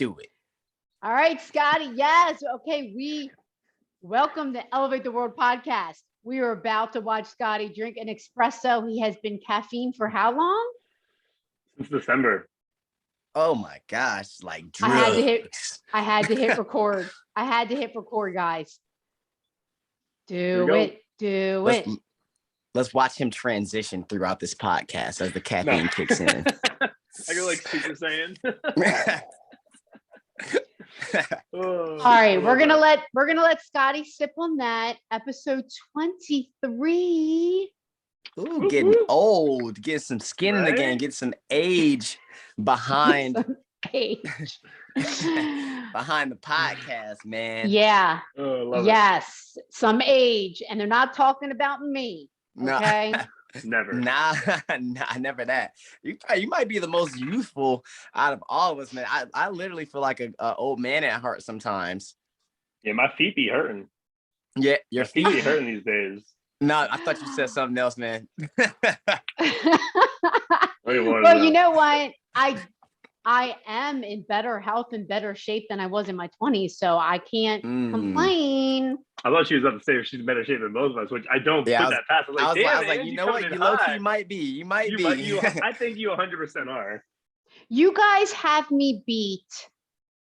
do it. All right, Scotty. Yes. Okay. We welcome the Elevate the World podcast. We are about to watch Scotty drink an espresso. He has been caffeine for how long? Since December. Oh my gosh, like drugs. I had to hit record. I had to hit record, guys. Do it. Let's watch him transition throughout this podcast as the caffeine kicks in. I go like Super Saiyan. All right, we're gonna let Scotty sip on that. Episode 23. Ooh, getting old, get some skin in the game, get some age behind behind the podcast, man. Yeah. Yes, some age, and they're not talking about me. Okay. Never. Nah, never that. You might be the most youthful out of all of us, man. I literally feel like a old man at heart sometimes. Yeah, my feet be hurting. Yeah, your feet be hurting these days. No, I thought you said something else, man. Well, you know what? I am in better health and better shape than I was in my 20s, so I can't complain. I thought she was about to say she's in better shape than both of us, which I don't put that past. I was like, you know what? You low-key might be. You might be. I think you 100% are. You guys have me beat,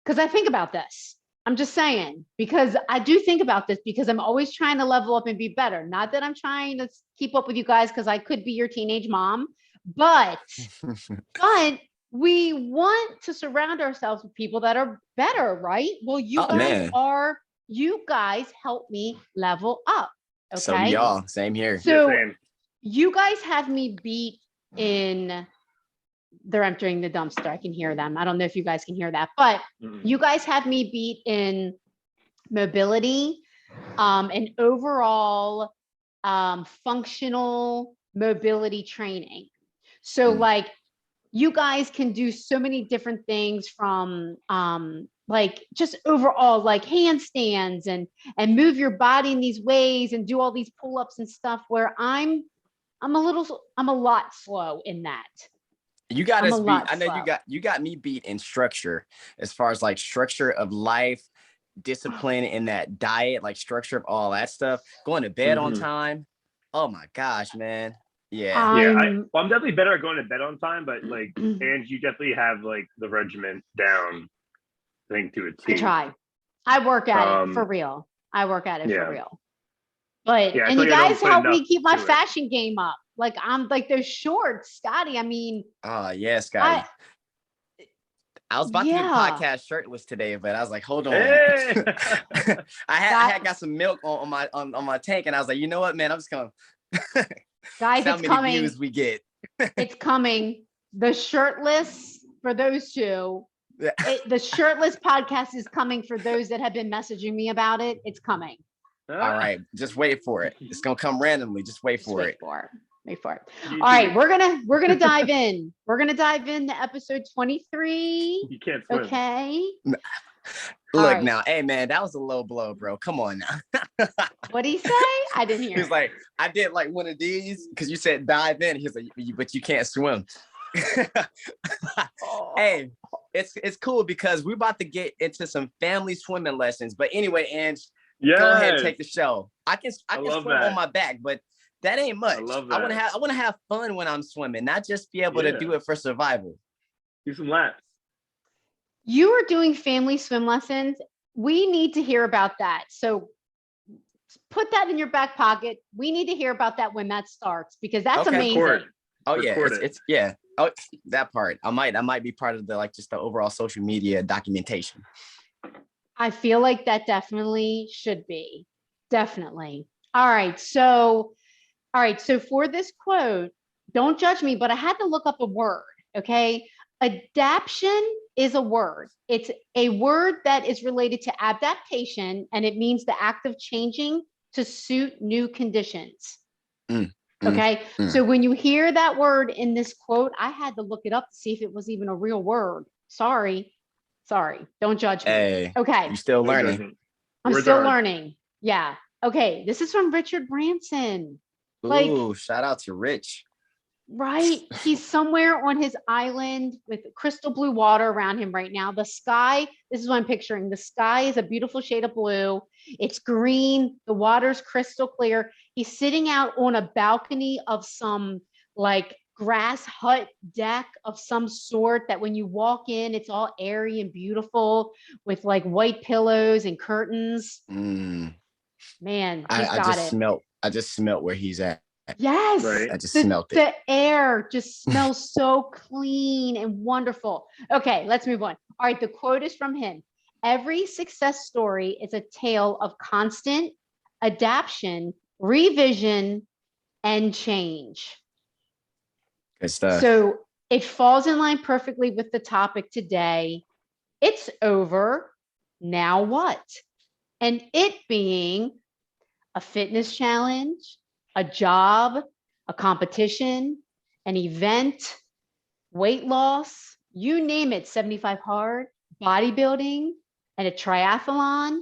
because I think about this. I'm just saying, because I do think about this, because I'm always trying to level up and be better. Not that I'm trying to keep up with you guys, because I could be your teenage mom, but we want to surround ourselves with people that are better, right? Well, you guys help me level up. Okay. So y'all, same here. So yeah, same. You guys have me beat in. They're emptying the dumpster. I can hear them. I don't know if you guys can hear that, but you guys have me beat in mobility, and overall functional mobility training. So like you guys can do so many different things from like just overall like handstands and move your body in these ways and do all these pull-ups and stuff, where I'm a lot slow in that. You got us beat. I know you got me beat in structure, as far as like structure of life, discipline in that diet, like structure of all that stuff, going to bed on time. Oh my gosh, man. Yeah. I'm definitely better at going to bed on time, but like, and you definitely have like the regiment down, I think, to a T. I try. I work at it for real. For real. But and you guys help me keep my fashion game up. Like I'm like those shorts, Scotty. I mean, oh yeah, Scotty. I was about to get podcast shirtless today, but I was like, hold on. Hey! I had got some milk on my tank, and I was like, you know what, man, I'm just gonna guys, how many views we get. It's coming. The shirtless for those two. The shirtless podcast is coming for those that have been messaging me about it. It's coming. All right, just wait for it. It's gonna come randomly. Just wait for it. Wait for it. All right, we're gonna dive in. We're gonna dive into episode 23. You can't swim. Okay. Look now, hey man, that was a low blow, bro. Come on now. What'd he say? I didn't hear. He was like, I did like one of these because you said dive in. He's like, but you can't swim. Hey, it's cool because we're about to get into some family swimming lessons. But anyway, Ange, go ahead and take the show. I can swim on my back, but that ain't much. I want to have fun when I'm swimming, not just be able to do it for survival. Do some laps. You are doing family swim lessons. We need to hear about that. So put that in your back pocket. We need to hear about that when that starts, because that's amazing. Oh yeah, it's yeah. Oh, that part. I might be part of the just the overall social media documentation. I feel like that definitely should be. Definitely. All right. So for this quote, don't judge me, but I had to look up a word. Okay. Adaption is a word. It's a word that is related to adaptation, and it means the act of changing to suit new conditions. Okay. So when you hear that word in this quote, I had to look it up to see if it was even a real word. Sorry. Don't judge me. Hey, okay. You're still learning. I'm still learning. Yeah. Okay. This is from Richard Branson. Ooh, shout out to Rich. Right? He's somewhere on his island with crystal blue water around him right now. The sky, this is what I'm picturing. The sky is a beautiful shade of blue. It's green. The water's crystal clear. He's sitting out on a balcony of some like grass hut deck of some sort that when you walk in, it's all airy and beautiful with like white pillows and curtains. Man, he's got it. I just smelt where he's at. Yes, right. I just smelt it. The air just smells so clean and wonderful. Okay, let's move on. All right, the quote is from him. Every success story is a tale of constant adaptation, revision, and change. Good stuff. So it falls in line perfectly with the topic today. It's over. Now what? And it being a fitness challenge, a job, a competition, an event, weight loss, you name it, 75 hard, bodybuilding, and a triathlon.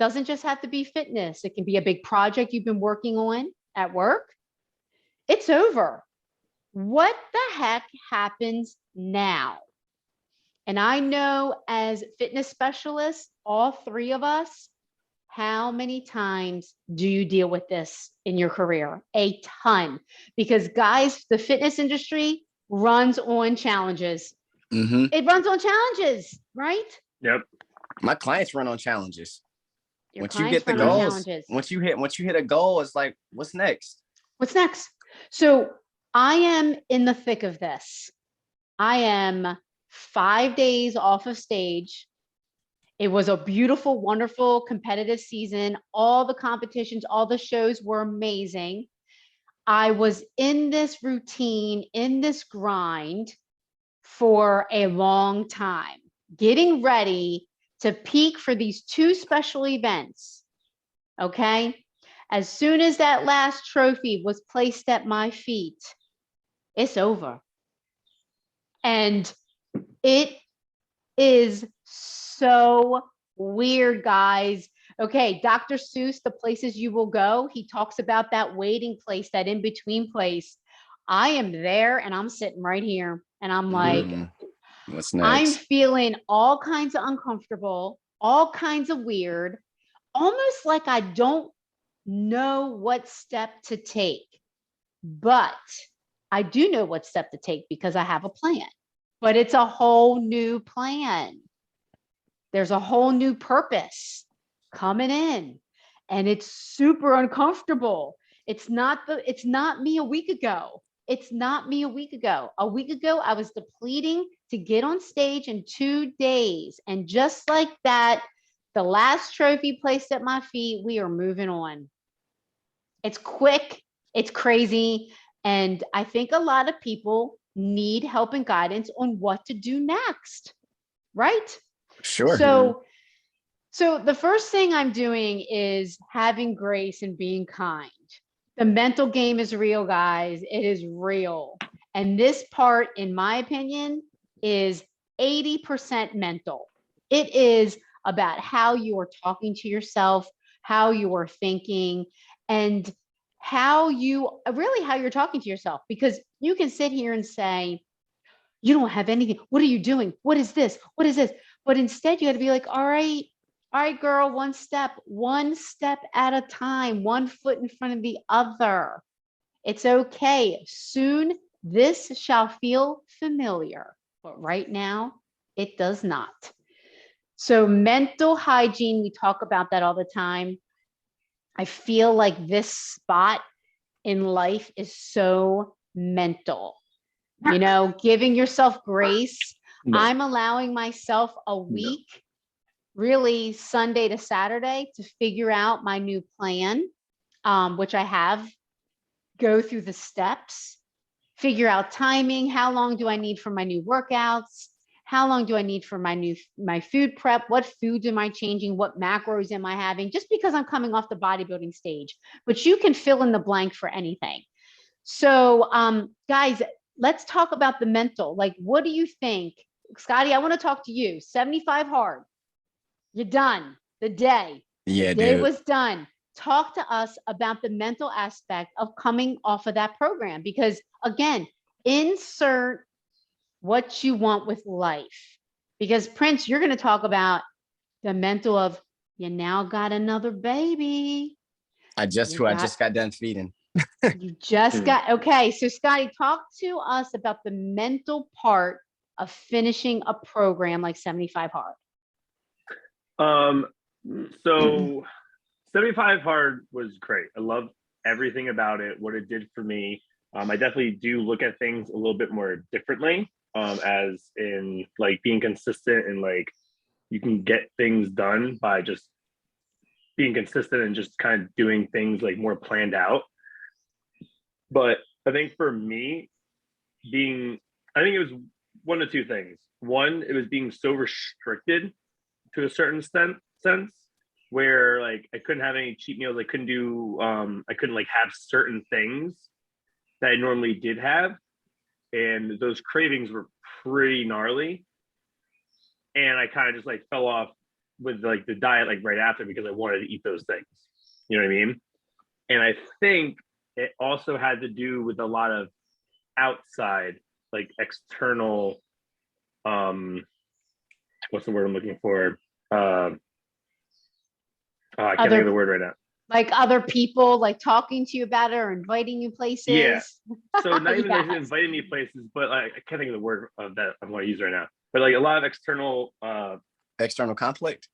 Doesn't just have to be fitness. It can be a big project you've been working on at work. It's over. What the heck happens now? And I know as fitness specialists, all three of us, how many times do you deal with this in your career? A ton. Because guys, the fitness industry runs on challenges. Mm-hmm. It runs on challenges, right? Yep. My clients run on challenges. Once you get the goals, once you hit a goal, it's like, what's next? What's next? So I am in the thick of this. I am 5 days off of stage. It was a beautiful, wonderful, competitive season. All the competitions, all the shows were amazing. I was in this routine, in this grind for a long time, getting ready to peak for these two special events. Okay. As soon as that last trophy was placed at my feet, it's over. And it is so weird, guys. Okay, Dr. Seuss, The Places You Will Go, he talks about that waiting place, that in-between place. I am there and I'm sitting right here and I'm like, what's next? I'm feeling all kinds of uncomfortable, all kinds of weird, almost like I don't know what step to take, but I do know what step to take because I have a plan, but it's a whole new plan. There's a whole new purpose coming in and it's super uncomfortable. It's not me a week ago. It's not me a week ago. A week ago, I was depleting to get on stage in 2 days. And just like that, the last trophy placed at my feet, we are moving on. It's quick, it's crazy. And I think a lot of people need help and guidance on what to do next, right? Sure. So the first thing I'm doing is having grace and being kind. The mental game is real, guys. It is real. And this part, in my opinion, is 80% mental. It is about how you are talking to yourself, how you are thinking, and how you're talking to yourself. Because you can sit here and say, you don't have anything. What are you doing? What is this? What is this? But instead, you got to be like, all right, girl, one step at a time, one foot in front of the other. It's okay. Soon this shall feel familiar, but right now it does not. So mental hygiene, we talk about that all the time. I feel like this spot in life is so mental, giving yourself grace. No. I'm allowing myself a week, really Sunday to Saturday, to figure out my new plan, which I have, go through the steps, figure out timing. How long do I need for my new workouts? How long do I need for my food prep? What foods am I changing? What macros am I having? Just because I'm coming off the bodybuilding stage, but you can fill in the blank for anything. So guys, let's talk about the mental. Like, what do you think? Scotty, I want to talk to you. 75 hard. You're done. The day. Yeah, the day was done. Talk to us about the mental aspect of coming off of that program. Because again, insert what you want with life. Because Prince, you're going to talk about the mental of, you now got another baby. I just got done feeding. You just got, okay. So Scotty, talk to us about the mental part of finishing a program like 75 Hard. So 75 Hard was great. I love everything about it, what it did for me. I definitely do look at things a little bit more differently, as in like being consistent and like you can get things done by just being consistent and just kind of doing things like more planned out. But I think for me, I think it was one of two things. One, it was being so restricted to a certain sense where like I couldn't have any cheat meals. I couldn't like have certain things that I normally did have. And those cravings were pretty gnarly. And I kind of just like fell off with like the diet like right after because I wanted to eat those things. You know what I mean? And I think it also had to do with a lot of outside, like external, what's the word I'm looking for? I can't think of the word right now. Like other people like talking to you about it or inviting you places. Yeah. So not even like inviting me places, but like I can't think of the word that I'm going to use right now. But like a lot of external conflict.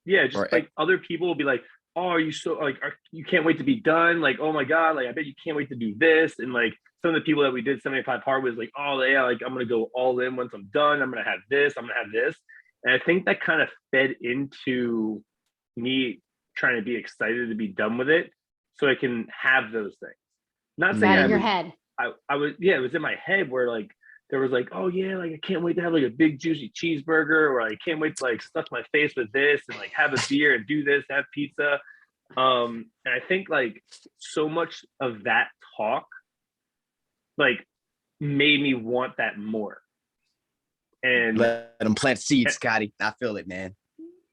Yeah, just like other people will be like, "Oh, are you so like you can't wait to be done? Like, oh my god, like I bet you can't wait to do this." And like some of the people that we did 75 Hard was like, "Oh yeah, like I'm gonna go all in once I'm done. I'm gonna have this. I'm gonna have this." And I think that kind of fed into me trying to be excited to be done with it, so I can have those things. Not saying in your head. I was it was in my head where like there was like, oh yeah, like I can't wait to have like a big juicy cheeseburger, or I can't wait to like stuff my face with this and like have a beer and do this, have pizza. And I think like so much of that talk like made me want that more. And let them plant seeds, Scotty. I feel it, man.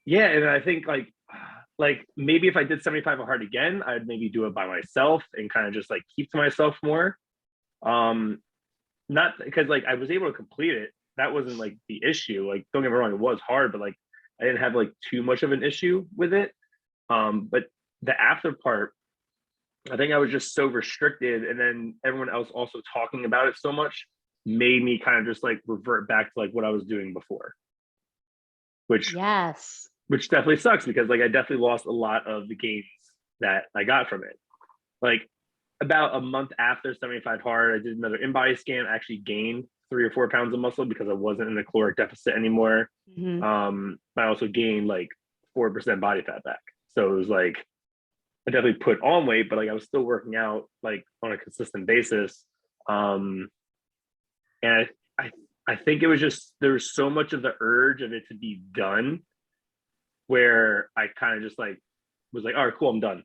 Yeah, and I think like maybe if I did 75 Hard again, I'd maybe do it by myself and kind of just like keep to myself more. Not because like I was able to complete it. That wasn't like the issue. Like don't get me wrong, it was hard, but like I didn't have like too much of an issue with it. But the after part, I think I was just so restricted, and then everyone else also talking about it so much made me kind of just like revert back to like what I was doing before. Which definitely sucks because like I definitely lost a lot of the gains that I got from it. Like about a month after 75 Hard, I did another in-body scan. I actually gained 3 or 4 pounds of muscle because I wasn't in the caloric deficit anymore. But I also gained like 4% body fat back. So it was like I definitely put on weight, but like I was still working out like on a consistent basis. And I think it was just there was so much of the urge of it to be done where I kind of just like was like, all right, cool, I'm done.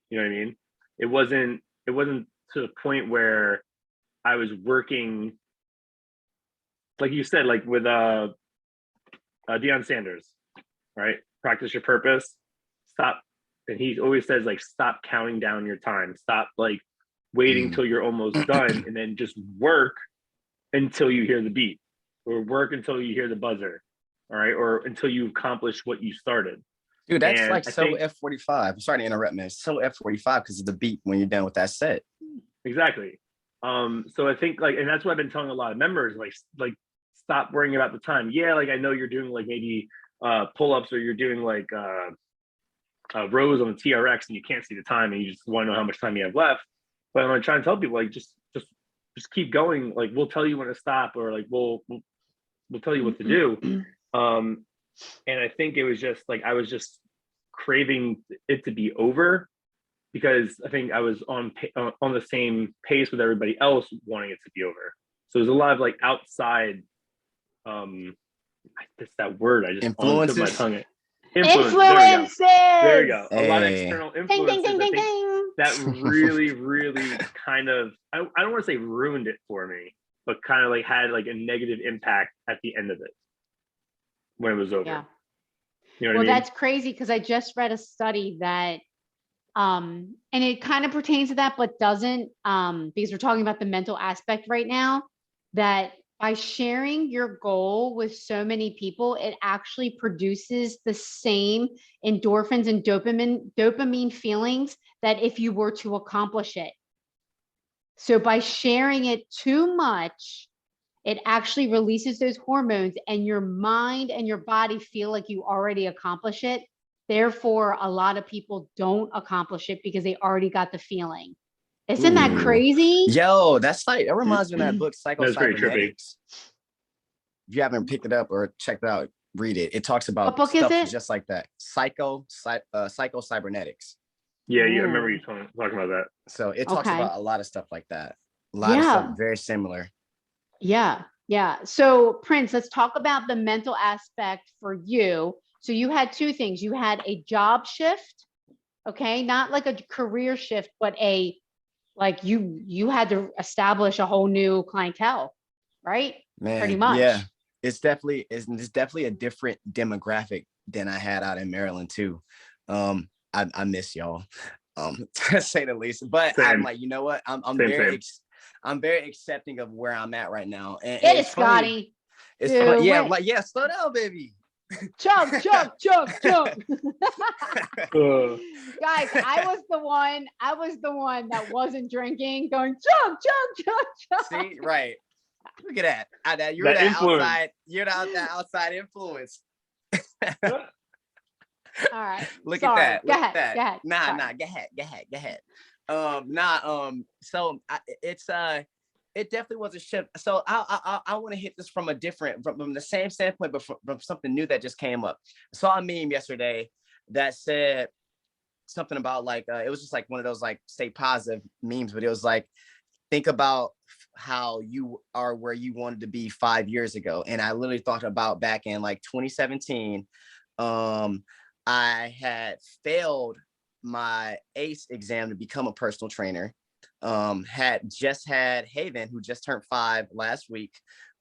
You know what I mean? It wasn't to the point where I was working, like you said, like with Deion Sanders, right? Practice your purpose. Stop. And he always says like, stop counting down your time. Stop like waiting till you're almost done, and then just work until you hear the beat, or work until you hear the buzzer. All right. Or until you accomplish what you started. Dude, that's and like so F45. I'm sorry to interrupt, man. It's so F45 because of the beat when you're done with that set. Exactly. So I think like, and that's what I've been telling a lot of members, like stop worrying about the time. Yeah, like I know you're doing like maybe pull-ups, or you're doing like rows on the TRX and you can't see the time and you just want to know how much time you have left. But I'm trying to tell people like just keep going. Like we'll tell you when to stop, or like we'll tell you what to do. And I think it was just like I was just craving it to be over, because I think I was on the same pace with everybody else wanting it to be over. So there's a lot of like outside, that's that word I just influences. On my tongue. Influences. There you go. Hey. A lot of external influences. Ding, ding, ding, that really, really kind of I don't want to say ruined it for me, but kind of like had like a negative impact at the end of it when it was over. Yeah. You know what I mean? That's crazy, because I just read a study that And it kind of pertains to that, but doesn't, because we're talking about the mental aspect right now, that by sharing your goal with so many people, it actually produces the same endorphins and dopamine feelings that if you were to accomplish it. So by sharing it too much, it actually releases those hormones, and your mind and your body feel like you already accomplish it. Therefore, a lot of people don't accomplish it because they already got the feeling. Isn't that crazy? Yo, that's like, that reminds me of that book, That's pretty trippy. Psycho-Cybernetics. If you haven't picked it up or checked it out, read it. It talks about What book is stuff it? just like that. Psycho-Cybernetics. Yeah, I remember you talking about that. So it talks about a lot of stuff like that. A lot Yeah. of stuff very similar. Yeah, yeah. So Prince, let's talk about the mental aspect for you. So you had two things. You had a job shift, okay? Not like a career shift, but a, like you had to establish a whole new clientele, right? Man, Pretty much. yeah. It's definitely a different demographic than I had out in Maryland too. I miss y'all, to say the least. But Same. I'm like, you know what? I'm very accepting of where I'm at right now. And Get it, Scotty. It's fun. Yeah, like, yeah, slow down, baby. Chug. Guys, I was the one that wasn't drinking, going chug. See, right. Look at that. You're that outside. You're the outside influence. All right. Look at that. Go ahead. Nah. Go ahead. So it definitely was a shift. So I want to hit this from the same standpoint, but from something new that just came up. I saw a meme yesterday that said something about like, it was just like one of those like stay positive memes, but it was like, think about how you are where you wanted to be 5 years ago. And I literally thought about back in like 2017, I had failed my ACE exam to become a personal trainer. Had Haven, who just turned 5 last week,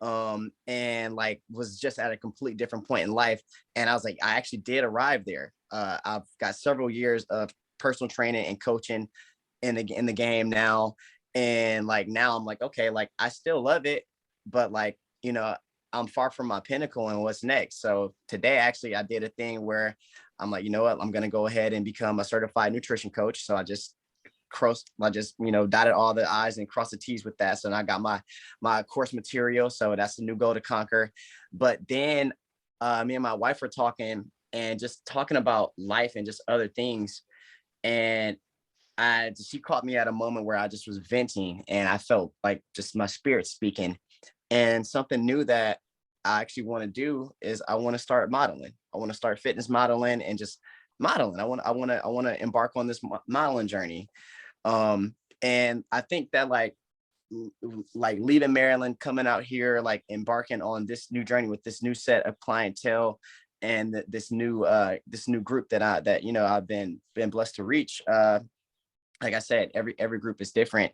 and like was just at a completely different point in life. And I was like, I actually did arrive there. I've got several years of personal training and coaching in the game now. And like now I'm like, okay, like I still love it, but like, you know, I'm far from my pinnacle and what's next. So today, actually, I did a thing where I'm like, you know what, I'm going to go ahead and become a certified nutrition coach. So I just dotted all the I's and crossed the T's with that. So I got my course material. So that's the new goal to conquer. But then me and my wife were talking and just talking about life and just other things. And she caught me at a moment where I just was venting, and I felt like just my spirit speaking. And something new that I actually want to do is I want to start modeling. I want to start fitness modeling and just modeling. I want to embark on this modeling journey. And I think that like leaving Maryland, coming out here, like embarking on this new journey with this new set of clientele and this new group that I've been blessed to reach. Like I said, every group is different.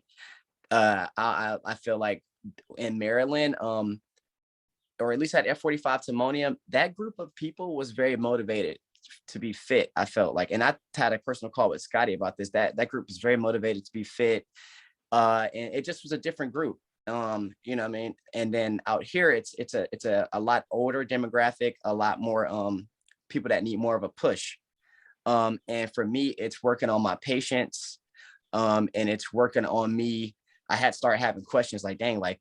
I feel like in Maryland, or at least at F45 Timonium, that group of people was very motivated to be fit. I felt like, and I had a personal call with Scotty about this. That group is very motivated to be fit, and it just was a different group. You know what I mean? And then out here, it's a lot older demographic, a lot more people that need more of a push. And for me, it's working on my patience. And it's working on me. I had started having questions like, dang, like,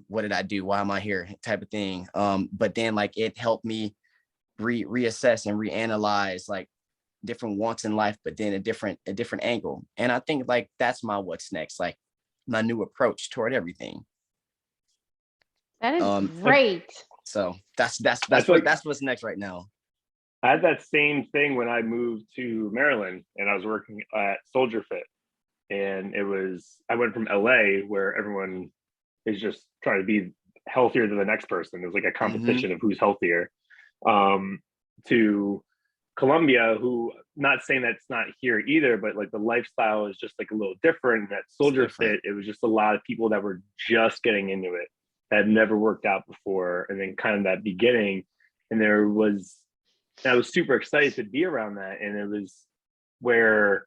what did I do? Why am I here? Type of thing. But then like it helped me reassess and reanalyze like different wants in life, but then a different angle. And I think like that's my what's next, like my new approach toward everything. That is great. So that's what's next right now. I had that same thing when I moved to Maryland and I was working at Soldier Fit. And I went from LA, where everyone is just trying to be healthier than the next person. It was like a competition of who's healthier, to Colombia, who, not saying that's not here either, but like the lifestyle is just like a little different. That Soldier Fit, it was just a lot of people that were just getting into it, that had never worked out before. And then kind of that beginning, and I was super excited to be around that. And it was where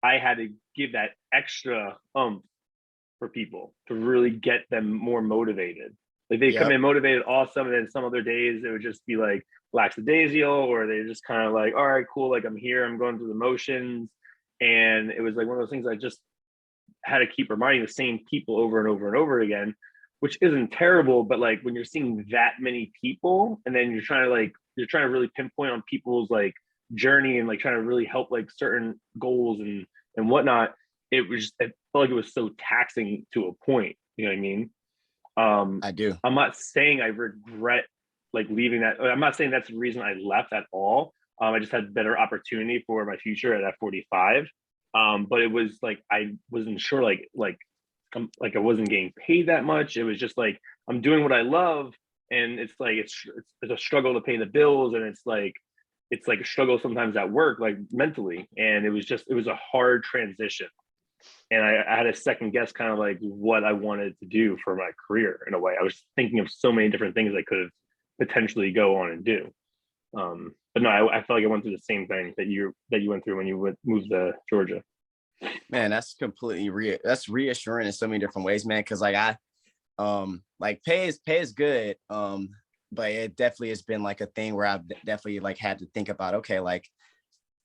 I had to give that extra for people to really get them more motivated. Like they come in motivated awesome, and then some other days it would just be like lackadaisical, or they just kind of like, all right, cool, like I'm here, I'm going through the motions. And it was like one of those things I just had to keep reminding the same people over and over and over again, which isn't terrible, but like when you're seeing that many people and then you're trying to really pinpoint on people's like journey and like trying to really help like certain goals and whatnot, it felt like it was so taxing to a point. You know what I mean? I do. I'm not saying I regret like leaving that. I'm not saying that's the reason I left at all. I just had better opportunity for my future at F45. But it was like I wasn't sure like I wasn't getting paid that much. It was just like I'm doing what I love, and it's like it's a struggle to pay the bills, and it's like a struggle sometimes at work, like mentally. And it was a hard transition. And I had a second guess kind of like what I wanted to do for my career in a way. I was thinking of so many different things I could have potentially go on and do. But no, I felt like I went through the same thing that you went through when you moved to Georgia. Man, that's completely that's reassuring in so many different ways, man. Cause like like pay is good. But it definitely has been like a thing where I've definitely like had to think about, okay, like,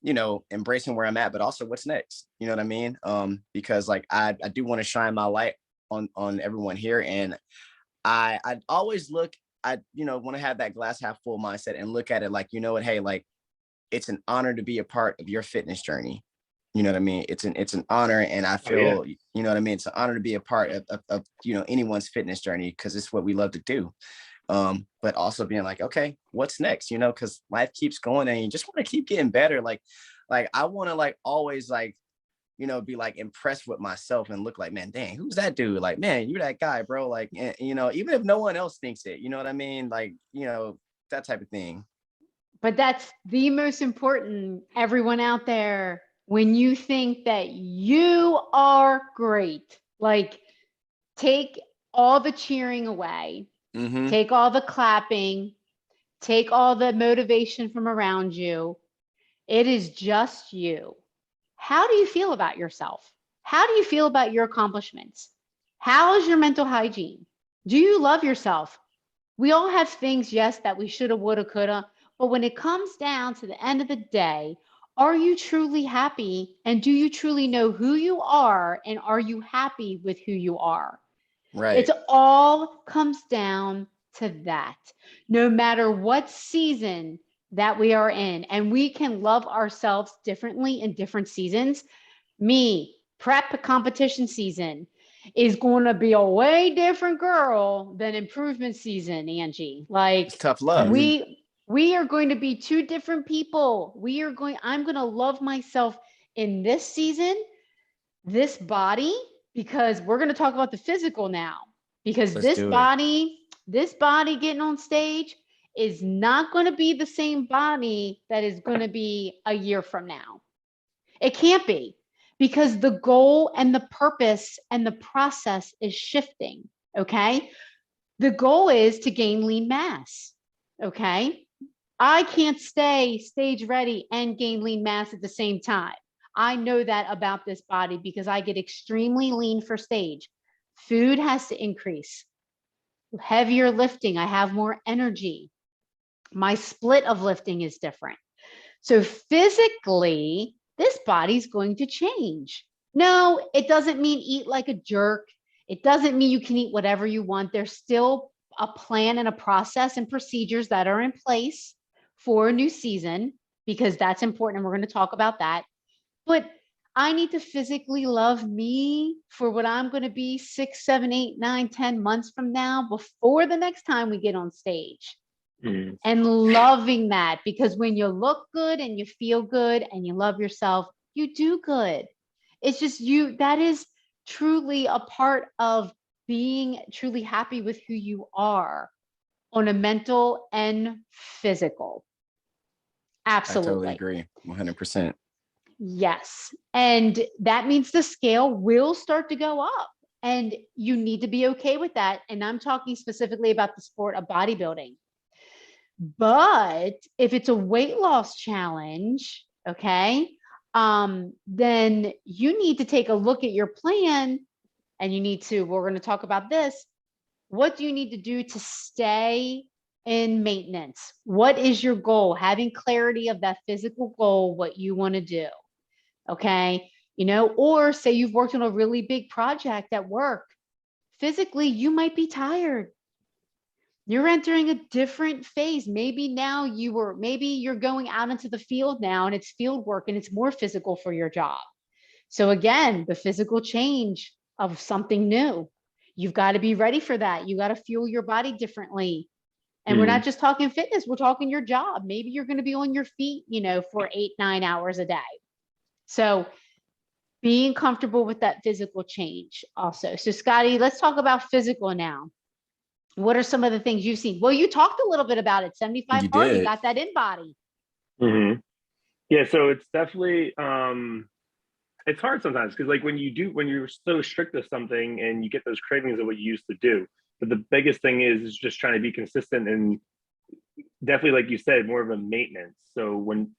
you know, embracing where I'm at, but also what's next, you know what I mean? Because like, I do want to shine my light on everyone here. And I always want to have that glass half full mindset and look at it like, you know what, hey, like, it's an honor to be a part of your fitness journey. You know what I mean? It's an honor. And I feel, you know what I mean? It's an honor to be a part of you know, anyone's fitness journey, because it's what we love to do. But also being like, okay, what's next? You know, because life keeps going and you just want to keep getting better. Like I want to like always like, you know, be like impressed with myself and look like, man, dang, who's that dude? Like, man, you're that guy, bro. Like, and, you know, even if no one else thinks it, you know what I mean? Like, you know, that type of thing. But that's the most important, everyone out there, when you think that you are great, like take all the cheering away, take all the clapping, take all the motivation from around you. It is just you. How do you feel about yourself? How do you feel about your accomplishments? How is your mental hygiene? Do you love yourself? We all have things, yes, that we shoulda, woulda, coulda, but when it comes down to the end of the day, are you truly happy? And do you truly know who you are? And are you happy with who you are? Right. It all comes down to that. No matter what season that we are in, and we can love ourselves differently in different seasons. Me, prep competition season is going to be a way different girl than improvement season, Angie. Like, it's tough love. We are going to be two different people. I'm going to love myself in this season, this body, because we're going to talk about the physical now, because this body getting on stage is not going to be the same body that is going to be a year from now. It can't be, because the goal and the purpose and the process is shifting. Okay. The goal is to gain lean mass. Okay. I can't stay stage ready and gain lean mass at the same time. I know that about this body because I get extremely lean for stage. Food has to increase. Heavier lifting, I have more energy. My split of lifting is different. So physically, this body's going to change. No, it doesn't mean eat like a jerk. It doesn't mean you can eat whatever you want. There's still a plan and a process and procedures that are in place for a new season, because that's important. And we're going to talk about that. But I need to physically love me for what I'm going to be 6, 7, 8, 9, 10 months from now, before the next time we get on stage. And loving that, because when you look good and you feel good and you love yourself, you do good. It's just that is truly a part of being truly happy with who you are on a mental and physical. Absolutely. I totally agree. 100%. Yes. And that means the scale will start to go up, and you need to be okay with that. And I'm talking specifically about the sport of bodybuilding. But if it's a weight loss challenge, okay, then you need to take a look at your plan, and we're going to talk about this. What do you need to do to stay in maintenance? What is your goal? Having clarity of that physical goal, what you want to do. Okay. Or say you've worked on a really big project at work. Physically, you might be tired. You're entering a different phase. Maybe you're going out into the field now, and it's field work and it's more physical for your job. So again, the physical change of something new. You've got to be ready for that. You got to fuel your body differently. And we're not just talking fitness, we're talking your job. Maybe you're going to be on your feet, for 8-9 hours a day. So being comfortable with that physical change also. So Scotty, let's talk about physical now. What are some of the things you've seen? Well, you talked a little bit about it. 75 hard, you got that in body. Yeah, so it's definitely it's hard sometimes, because like when you're so strict to something and you get those cravings of what you used to do. But the biggest thing is just trying to be consistent, and definitely, like you said, more of a maintenance. So when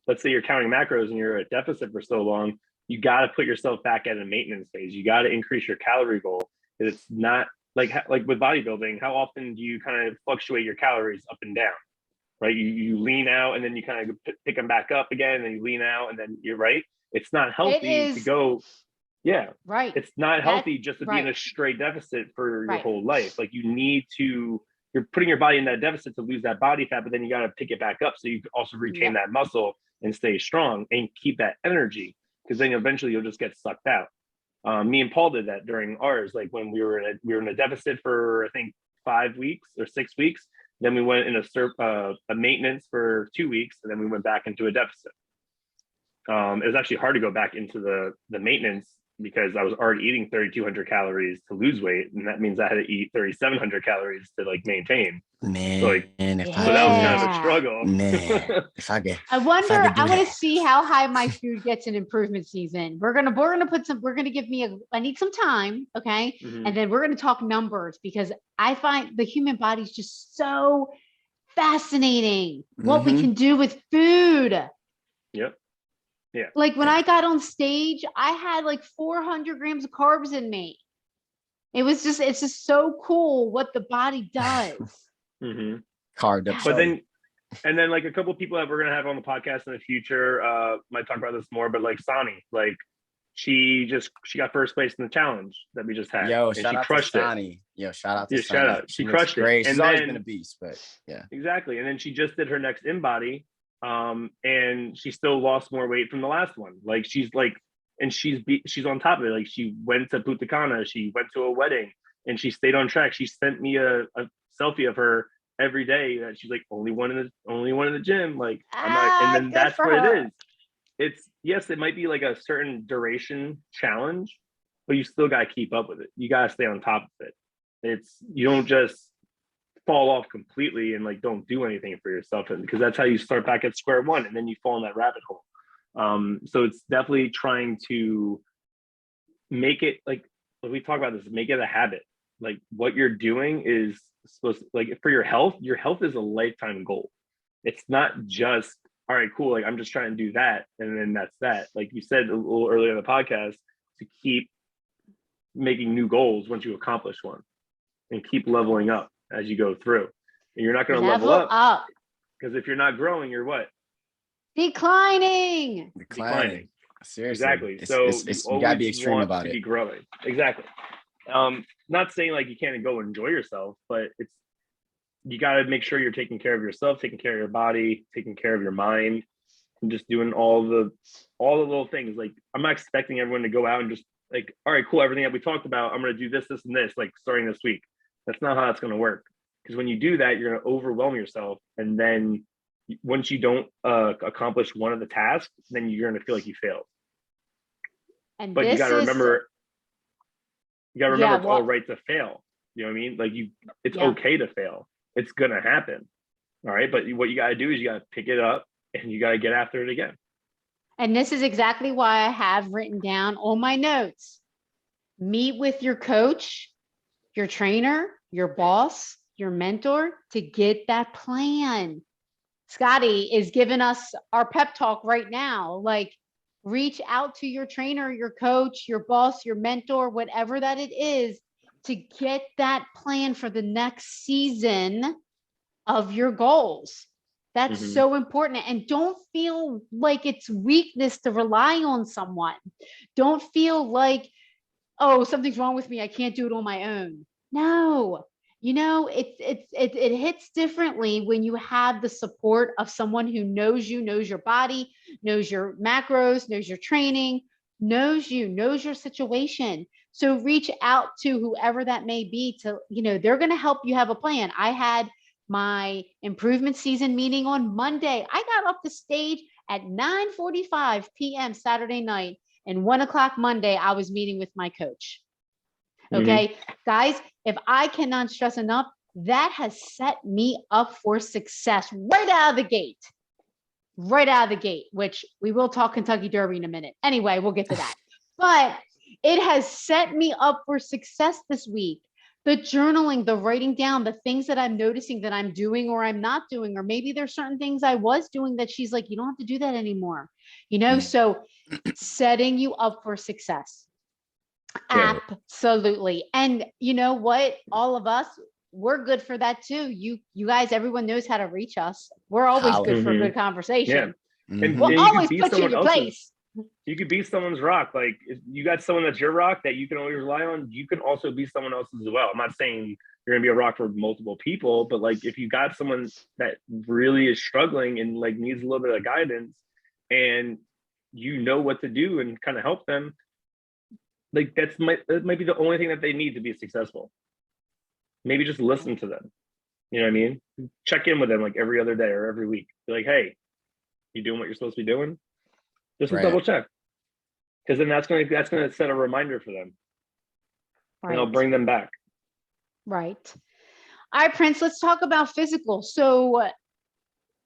let's say you're counting macros and you're at deficit for so long, you got to put yourself back at a maintenance phase. You got to increase your calorie goal. It's not like with bodybuilding. How often do you kind of fluctuate your calories up and down, right? You lean out and then you kind of pick them back up again, and then you lean out, and then you're right. It's not healthy to go. Yeah, right. It's not healthy just to be in a straight deficit for your whole life. Like you're putting your body in that deficit to lose that body fat, but then you got to pick it back up so you can also retain that muscle and stay strong and keep that energy, because then eventually you'll just get sucked out. Me and Paul did that during ours. Like when we were in a deficit for I think 5 weeks or 6 weeks. Then we went in a maintenance for 2 weeks, and then we went back into a deficit. It was actually hard to go back into the maintenance, because I was already eating 3,200 calories to lose weight, and that means I had to eat 3,700 calories to like maintain. Man, so that was kind of a struggle. Man, I want to see how high my food gets in improvement season. We're gonna I need some time, okay? And then we're gonna talk numbers, because I find the human body is just so fascinating. What we can do with food. Yep. Yeah. Like when I got on stage, I had like 400 grams of carbs in me. It's just so cool what the body does. Carved up. But then like a couple of people that we're going to have on the podcast in the future might talk about this more, but like Sani, like she got first place in the challenge that we just had. Yo, shout out to Sani. Yo, shout out to Sani. Shout out. She crushed it. She's always been a beast, but yeah. Exactly. And then she just did her next InBody. And she still lost more weight from the last one. Like she's on top of it. Like she went to Punta Cana, she went to a wedding, and she stayed on track. She sent me a selfie of her every day that she's like only one in the gym. Like I'm not, and then that's what it is. It's yes, it might be like a certain duration challenge, but you still got to keep up with it. You got to stay on top of it. You don't just fall off completely and like don't do anything for yourself, and because that's how you start back at square one, and then you fall in that rabbit hole. So it's definitely trying to make it like we talk about this, make it a habit. Like what you're doing is supposed to, like for your health is a lifetime goal. It's not just all right, cool, like I'm just trying to do that and then that's that. Like you said a little earlier in the podcast, to keep making new goals once you accomplish one, and keep leveling up as you go through. And you're not going to level up, because if you're not growing, you're what? Declining. Seriously. Exactly. So you gotta be extreme about it. Be growing. Exactly. Not saying like you can't go enjoy yourself, but you got to make sure you're taking care of yourself, taking care of your body, taking care of your mind, and just doing all the little things. Like I'm not expecting everyone to go out and just like, all right, cool, everything that we talked about, I'm going to do this, and this, like starting this week. That's not how that's going to work. Because when you do that, you're going to overwhelm yourself. And then once you don't accomplish one of the tasks, then you're going to feel like you failed. But you got to remember, it's all right to fail. You know what I mean? Like it's okay to fail. It's going to happen. All right. But what you got to do is you got to pick it up and you got to get after it again. And this is exactly why I have written down all my notes. Meet with your coach, your trainer, your boss, your mentor to get that plan. Scotty is giving us our pep talk right now. Like, reach out to your trainer, your coach, your boss, your mentor, whatever that it is, to get that plan for the next season of your goals. That's so important. And don't feel like it's weakness to rely on someone. Don't feel like, oh, something's wrong with me, I can't do it on my own. No, it hits differently when you have the support of someone who knows you, knows your body, knows your macros, knows your training, knows you, knows your situation. So reach out to whoever that may be to, they're going to help you have a plan. I had my improvement season meeting on Monday. I got off the stage at 9:45 p.m. Saturday night, and 1:00 Monday, I was meeting with my coach. Okay, guys, if I cannot stress enough, that has set me up for success right out of the gate. Right out of the gate, which we will talk Kentucky Derby in a minute. Anyway, we'll get to that. But it has set me up for success this week. The journaling, the writing down, the things that I'm noticing that I'm doing or I'm not doing, or maybe there's certain things I was doing that she's like, you don't have to do that anymore. So setting you up for success. Yeah. Absolutely. And you know what? All of us, we're good for that too. You guys, everyone knows how to reach us. We're always good for a good conversation. Yeah. And we'll always put you in your place. You could be someone's rock. Like, if you got someone that's your rock that you can always rely on, you can also be someone else's as well. I'm not saying you're gonna be a rock for multiple people, but like, if you got someone that really is struggling and like needs a little bit of guidance, and you know what to do and kind of help them, like that might be the only thing that they need to be successful. Maybe just listen to them. You know what I mean? Check in with them like every other day or every week. Be like, hey, you doing what you're supposed to be doing? Just to double check. Because then that's gonna set a reminder for them. Right. And it'll bring them back. Right. All right, Prince, let's talk about physical. So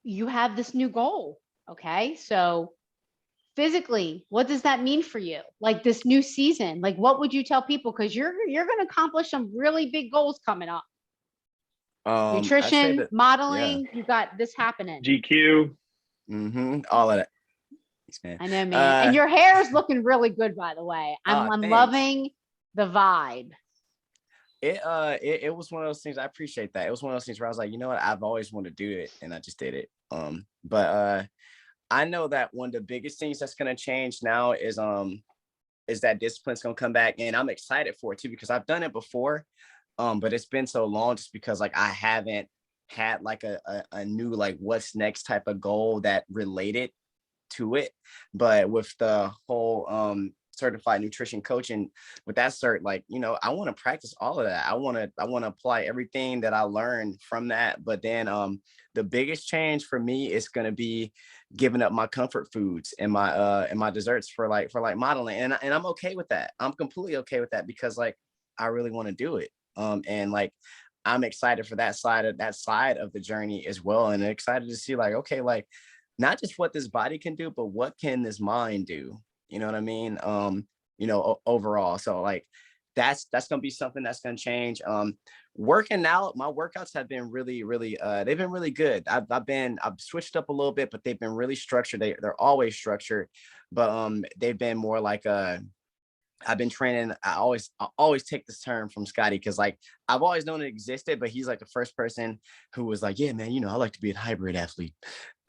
you have this new goal. Okay. So physically, what does that mean for you? Like this new season, like what would you tell people? Because you're going to accomplish some really big goals coming up. Nutrition, modeling, you got this happening. GQ. All of that. I know, man. And your hair is looking really good, by the way. I'm loving the vibe. It was one of those things. I appreciate that. It was one of those things where I was like, you know what? I've always wanted to do it, and I just did it. But I know that one of the biggest things that's going to change now is that discipline's going to come back, and I'm excited for it too, because I've done it before, but it's been so long just because like I haven't had like a new like what's next type of goal that related to it. But with the whole certified nutrition coaching, with that cert, like, I want to practice all of that. I want to apply everything that I learned from that. But then the biggest change for me is going to be giving up my comfort foods and my desserts for modeling, and I'm okay with that. I'm completely okay with that because like I really want to do it, and like I'm excited for that side of the journey as well, and excited to see like, okay, like not just what this body can do, but what can this mind do? You know what I mean? Overall. So like that's gonna be something that's gonna change. Working out, my workouts have been really, really they've been really good. I've switched up a little bit, but they've been really structured. They're always structured, but they've been more like I've been training. I always take this term from Scotty because like I've always known it existed, but he's like the first person who was like, yeah, man, I like to be a hybrid athlete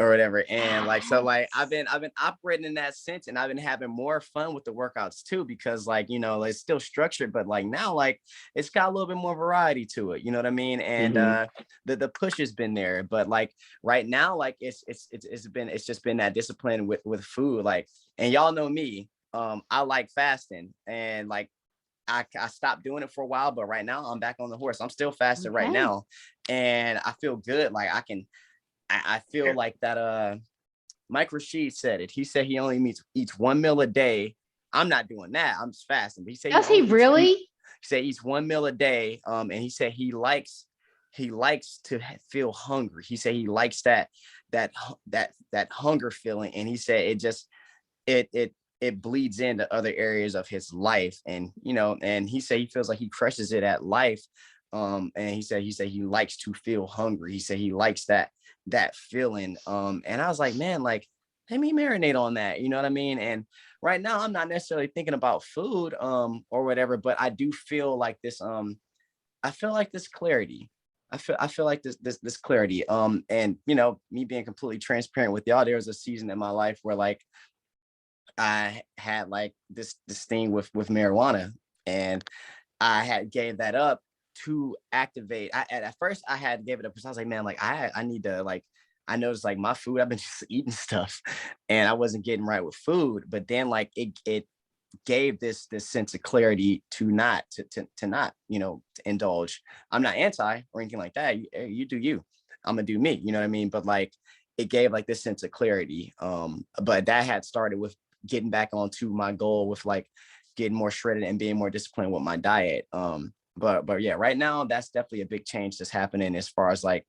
or whatever. And like, so like I've been operating in that sense, and I've been having more fun with the workouts too, because like, it's still structured, but like now, like it's got a little bit more variety to it. You know what I mean? And the push has been there, but like right now, like it's just been that discipline with food. Like, and y'all know me. I like fasting, and like I stopped doing it for a while, but right now I'm back on the horse. I'm still fasting right now, and I feel good. Like I feel like that. Mike Rashid said it. He said he only eats one meal a day. I'm not doing that. I'm just fasting. But he said, does he really? He said he eats one meal a day. And he said he likes to feel hungry. He said he likes that hunger feeling, and he said it bleeds into other areas of his life. And, and he said he feels like he crushes it at life. And he said he likes to feel hungry. He said he likes that that feeling. And I was like, man, like, let me marinate on that. You know what I mean? And right now I'm not necessarily thinking about food, or whatever, but I do feel like this, I feel like this clarity. I feel like this clarity. And you know, me being completely transparent with y'all, there was a season in my life where like I had like this thing with marijuana, and I had gave that up to activate. At first I had gave it up because I was like, man, like I need to like, I noticed like my food, I've been just eating stuff and I wasn't getting right with food. But then like it gave this sense of clarity to not to not, you know, to indulge. I'm not anti or anything like that. You do you. I'm gonna do me, you know what I mean? But like it gave like this sense of clarity. But that had started with getting back onto my goal with like getting more shredded and being more disciplined with my diet. But yeah, right now that's definitely a big change that's happening as far as like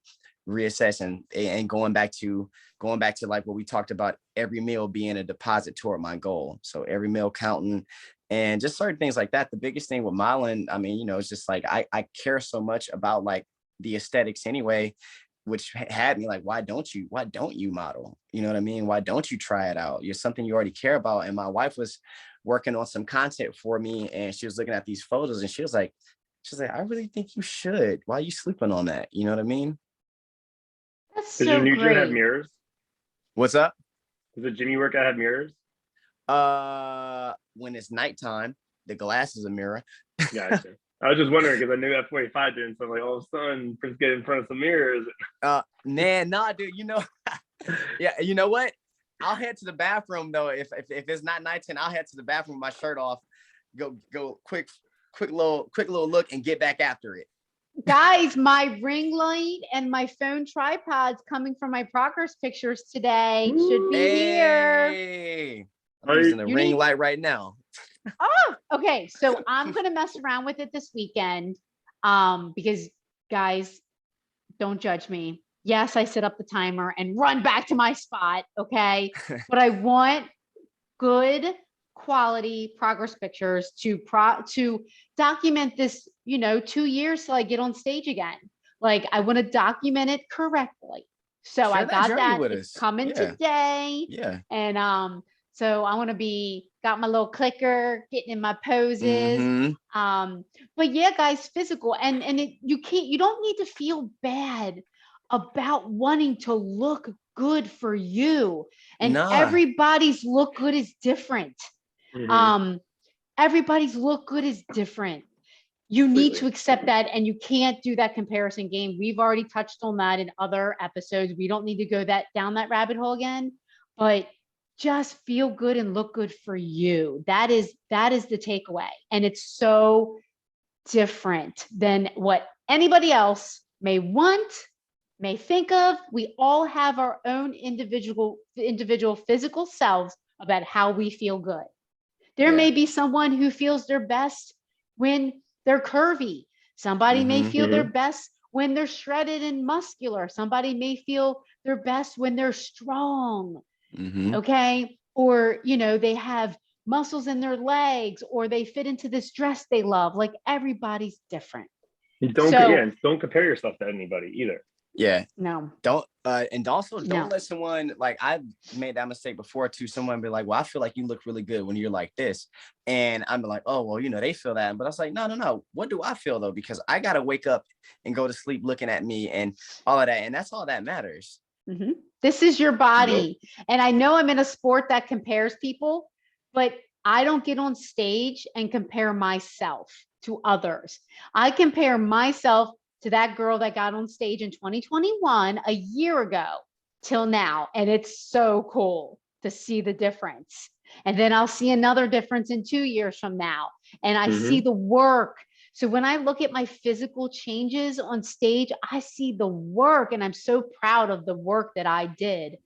reassessing and going back to like what we talked about, every meal being a deposit toward my goal. So every meal counting and just certain things like that. The biggest thing with modeling, I mean, you know, it's just like I care so much about like the aesthetics anyway, which had me like, why don't you model? You know what I mean? Why don't you try it out? You're something you already care about. And my wife was working on some content for me and she was looking at these photos and she was like, I really think you should. Why are you sleeping on that? You know what I mean? That's Does your so new gym have great. mirrors? What's up? Does the gym you work at have mirrors? When it's nighttime, the glass is a mirror. Gotcha. I was just wondering because I knew F45 didn't. So I'm like, all of a sudden, Prince get in front of some mirrors. Man, nah, dude. You know, yeah. You know what? I'll head to the bathroom though. If it's not nighttime, I'll head to the bathroom with my shirt off. Go quick little look and get back after it. Guys, my ring light and my phone tripods coming from my progress pictures today should be here. I'm using the ring light right now. Oh, okay. So I'm going to mess around with it this weekend. Because guys, don't judge me. Yes, I set up the timer and run back to my spot. Okay. But I want good quality progress pictures to document this, you know, 2 years till I get on stage again. Like I want to document it correctly. So I got that. It's coming today. Yeah. And so I want to got my little clicker, getting in my poses. But yeah, guys, physical and you don't need to feel bad about wanting to look good for you. And everybody's look good is different. Everybody's look good is different. You need to accept that, and you can't do that comparison game. We've already touched on that in other episodes. We don't need to go down that rabbit hole again, but just feel good and look good for you. That is the takeaway. And it's so different than what anybody else may want, may think of. We all have our own individual physical selves about how we feel good. There may be someone who feels their best when they're curvy. Somebody may feel their best when they're shredded and muscular. Somebody may feel their best when they're strong. Okay. Or, you know, they have muscles in their legs, or they fit into this dress they love. Like everybody's different. Don't compare yourself to anybody either. Yeah. No. Don't and also don't let someone, like I've made that mistake before too. Someone be like, well, I feel like you look really good when you're like this. And I'm like, oh, well, you know, they feel that. But I was like, no. What do I feel though? Because I gotta wake up and go to sleep looking at me and all of that. And that's all that matters. This is your body. And I know I'm in a sport that compares people, but I don't get on stage and compare myself to others. I compare myself to that girl that got on stage in 2021, a year ago, till now. And it's so cool to see the difference. And then I'll see another difference in 2 years from now. And I see the work. So when I look at my physical changes on stage, I see the work, and I'm so proud of the work that I did.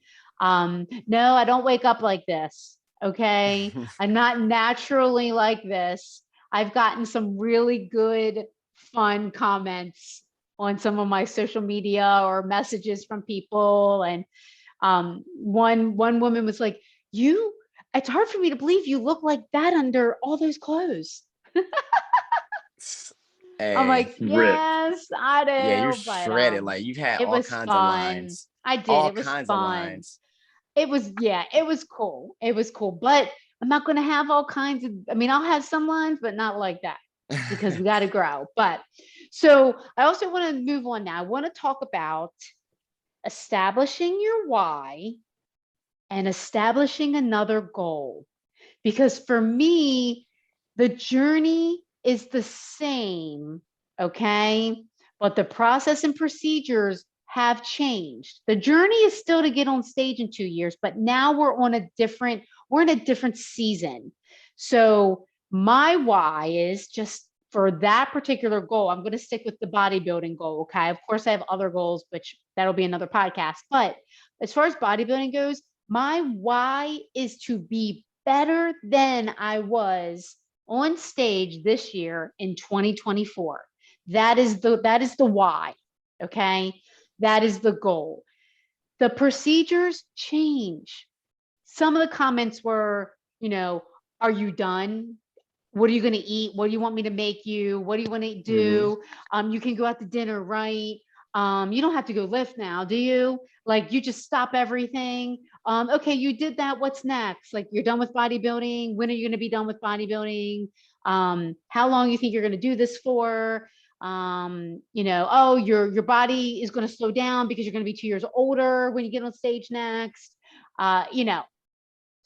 No, I don't wake up like this. Okay. I'm not naturally like this. I've gotten some really good, fun comments on some of my social media or messages from people. And one woman was like, it's hard for me to believe you look like that under all those clothes. I'm like, yes, I do. Yeah, you're shredded. Like you've had all kinds of lines. I did. All It was kinds of fun. lines. It was, yeah, it was cool. It was cool. But I'm not going to have all kinds of, I mean, I'll have some lines, but not like that because we got to grow. But so I also want to move on now. I want to talk about establishing your why and establishing another goal. Because for me, the journey is the same, okay? But the process and procedures have changed. The journey is still to get on stage in 2 years, but now we're in a different season. So my why is just for that particular goal. I'm going to stick with the bodybuilding goal, okay? Of course, I have other goals, which that'll be another podcast. But as far as bodybuilding goes, my why is to be better than I was on stage this year in 2024. That is the why. Okay. That is the goal. The procedures change. Some of the comments were, are you done? What are you going to eat? What do you want me to make you? What do you want to do? You can go out to dinner, right? You don't have to go lift now, do you? Like, you just stop everything. Okay, you did that. What's next? Like, you're done with bodybuilding. When are you going to be done with bodybuilding? How long you think you're going to do this for? Oh, your body is going to slow down because you're going to be 2 years older when you get on stage next.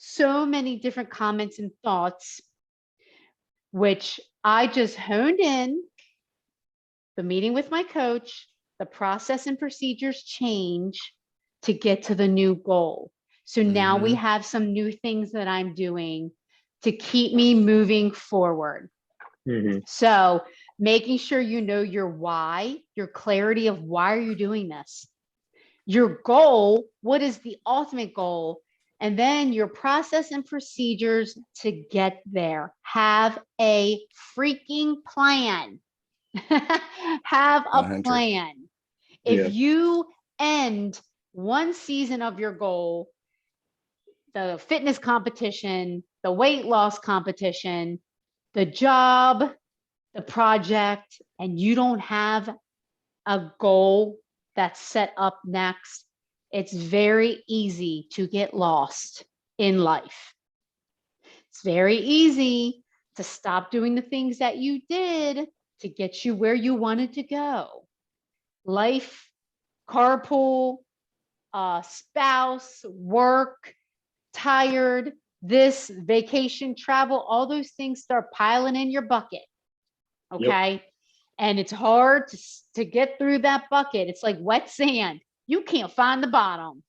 So many different comments and thoughts, which I just honed in. The meeting with my coach, the process and procedures change to get to the new goal. So now we have some new things that I'm doing to keep me moving forward. So making sure you know your why, your clarity of why are you doing this? Your goal, what is the ultimate goal? And then your process and procedures to get there. Have a freaking plan. Have a 100. plan. If you end one season of your goal, the fitness competition, the weight loss competition, the job, the project, and you don't have a goal that's set up next, it's very easy to get lost in life. It's very easy to stop doing the things that you did to get you where you wanted to go. Life, carpool, spouse, work, tired, this, vacation, travel, all those things start piling in your bucket. Okay. And it's hard to get through that bucket. It's like wet sand. You can't find the bottom.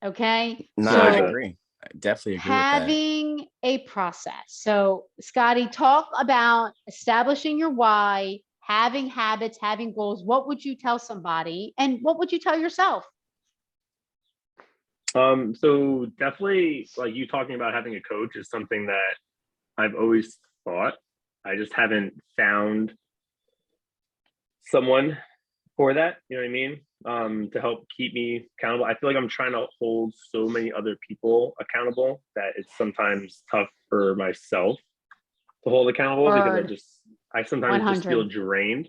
Okay. No, so I agree. I definitely agree with that. Having a process. So Scotty, talk about establishing your why, having habits, having goals. What would you tell somebody and what would you tell yourself? So definitely, like, you talking about having a coach is something that I've always thought. I just haven't found someone for that, you know what I mean? To help keep me accountable. I feel like I'm trying to hold so many other people accountable that it's sometimes tough for myself to hold accountable because I sometimes 100. just feel drained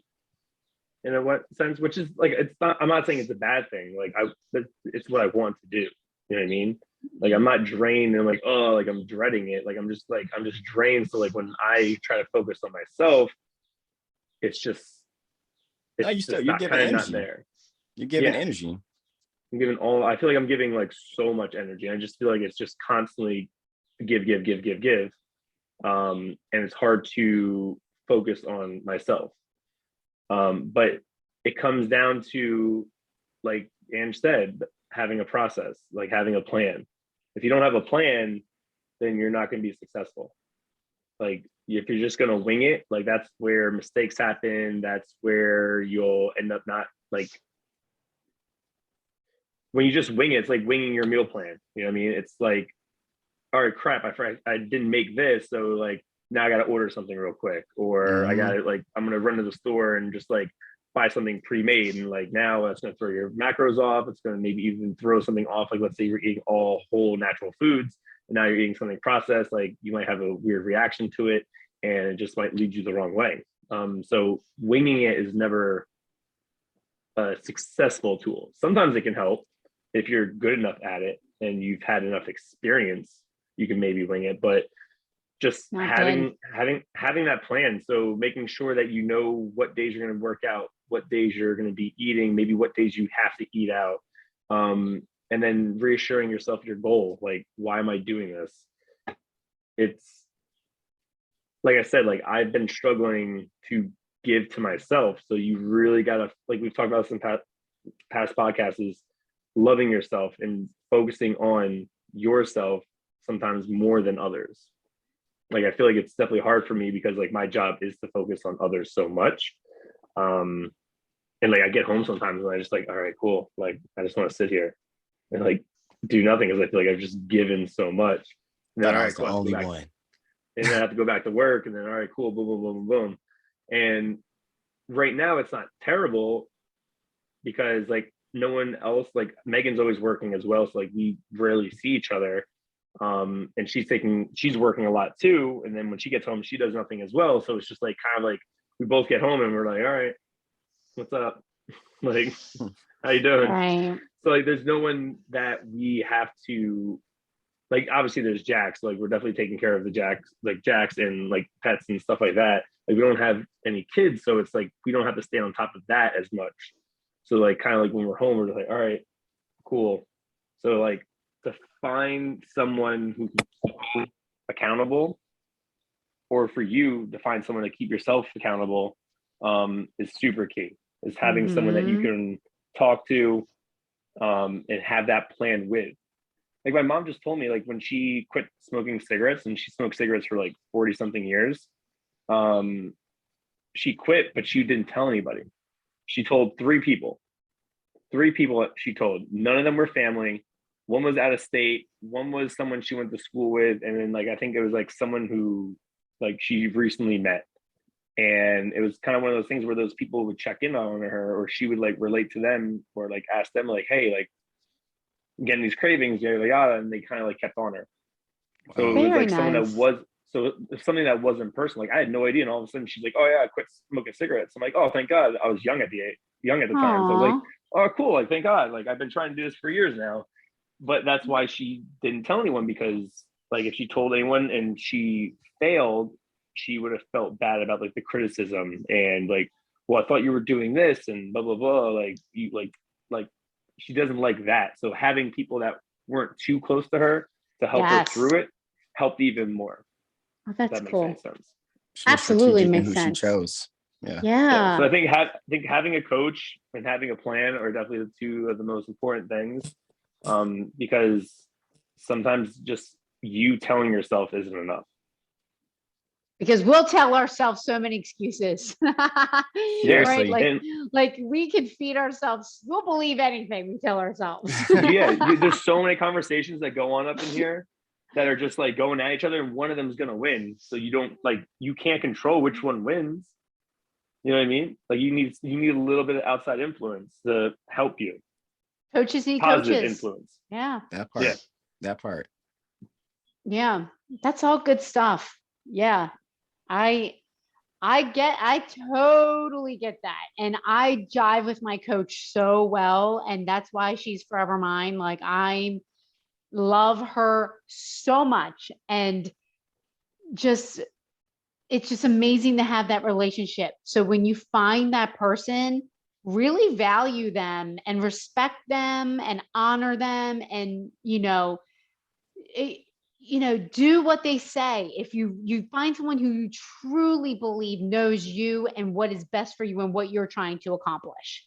in a what sense, which is like, I'm not saying it's a bad thing. Like, it's what I want to do. You know what I mean? Like, I'm not drained and like, oh, like I'm dreading it. Like, I'm just drained. So like when I try to focus on myself, it's just you're giving energy. Not there. You're giving energy. I'm giving I feel like I'm giving like so much energy. I just feel like it's just constantly give. And it's hard to focus on myself. But it comes down to, like Ange said, having a process, like having a plan. If you don't have a plan, then you're not going to be successful. Like, if you're just going to wing it, like, that's where mistakes happen. That's where you'll end up not, like, when you just wing it, it's like winging your meal plan. You know what I mean? It's like, all right, crap, I didn't make this. So like, now I got to order something real quick, or I got to, like, I'm going to run to the store and just like buy something pre-made. And like, now that's going to throw your macros off. It's going to maybe even throw something off. Like, let's say you're eating all whole natural foods and now you're eating something processed. Like, you might have a weird reaction to it and it just might lead you the wrong way. So winging it is never a successful tool. Sometimes it can help if you're good enough at it and you've had enough experience, you can maybe wing it, but just having that plan. So making sure that you know what days you're going to work out, what days you're going to be eating, maybe what days you have to eat out. And then reassuring yourself your goal, like, why am I doing this? It's like I said, like I've been struggling to give to myself. So you really gotta, like we've talked about this in past podcasts, is loving yourself and focusing on yourself sometimes more than others. Like I feel like it's definitely hard for me because like my job is to focus on others so much. And like I get home sometimes and I just like, all right, cool. Like I just want to sit here and like do nothing because I feel like I've just given so much. And then, all right, cool, the only one. And then I have to go back to work and then, all right, cool, boom, boom, boom, boom, boom. And right now it's not terrible because like no one else, like Megan's always working as well. So like we rarely see each other. And she's working a lot too. And then when she gets home, she does nothing as well. So it's just like kind of like we both get home and we're like, all right, what's up? Like, how you doing? Right. So like there's no one that we have to, like obviously there's Jax, like we're definitely taking care of the Jax and like pets and stuff like that. Like we don't have any kids, so it's like we don't have to stay on top of that as much. So like kind of like when we're home, we're just like, all right, cool. So like to find someone who can keep you accountable, or for you to find someone to keep yourself accountable, is super key. Is having someone that you can talk to and have that plan with. Like my mom just told me, like when she quit smoking cigarettes, and she smoked cigarettes for like 40 something years, she quit, but she didn't tell anybody. She told three people she told. None of them were family. One was out of state. One was someone she went to school with. And then like, I think it was like someone who like she recently met. And it was kind of one of those things where those people would check in on her, or she would like relate to them or like ask them like, hey, like getting these cravings, yada yada, and they kind of like kept on her. So it was like someone that was something that wasn't personal. Like I had no idea, and all of a sudden she's like, "Oh yeah, I quit smoking cigarettes." I'm like, "Oh, thank God." I was young at the time, so I was like, "Oh, cool! Like thank God! Like I've been trying to do this for years now." But that's why she didn't tell anyone, because like if she told anyone and she failed, she would have felt bad about like the criticism and like, well, I thought you were doing this and blah blah blah. Like you like she doesn't like that. So having people that weren't too close to her to help her through it helped even more. Oh, that's that cool. Makes any sense. Absolutely makes sense. She chose. Yeah. So I think having a coach and having a plan are definitely the two of the most important things. Because sometimes just you telling yourself isn't enough. Because we'll tell ourselves so many excuses. Seriously. Right? Like we can feed ourselves. We'll believe anything we tell ourselves. There's so many conversations that go on up in here that are just like going at each other, and one of them is going to win. So you can't control which one wins. You know what I mean? Like you need a little bit of outside influence to help you. Coaches need positive coaches. Influence. Yeah. That part. Yeah. That part. Yeah. That's all good stuff. Yeah. I totally get that. And I jive with my coach so well. And that's why she's forever mine. Like I love her so much. And it's just amazing to have that relationship. So when you find that person, really value them and respect them and honor them and, do what they say. If you find someone who you truly believe knows you and what is best for you and what you're trying to accomplish.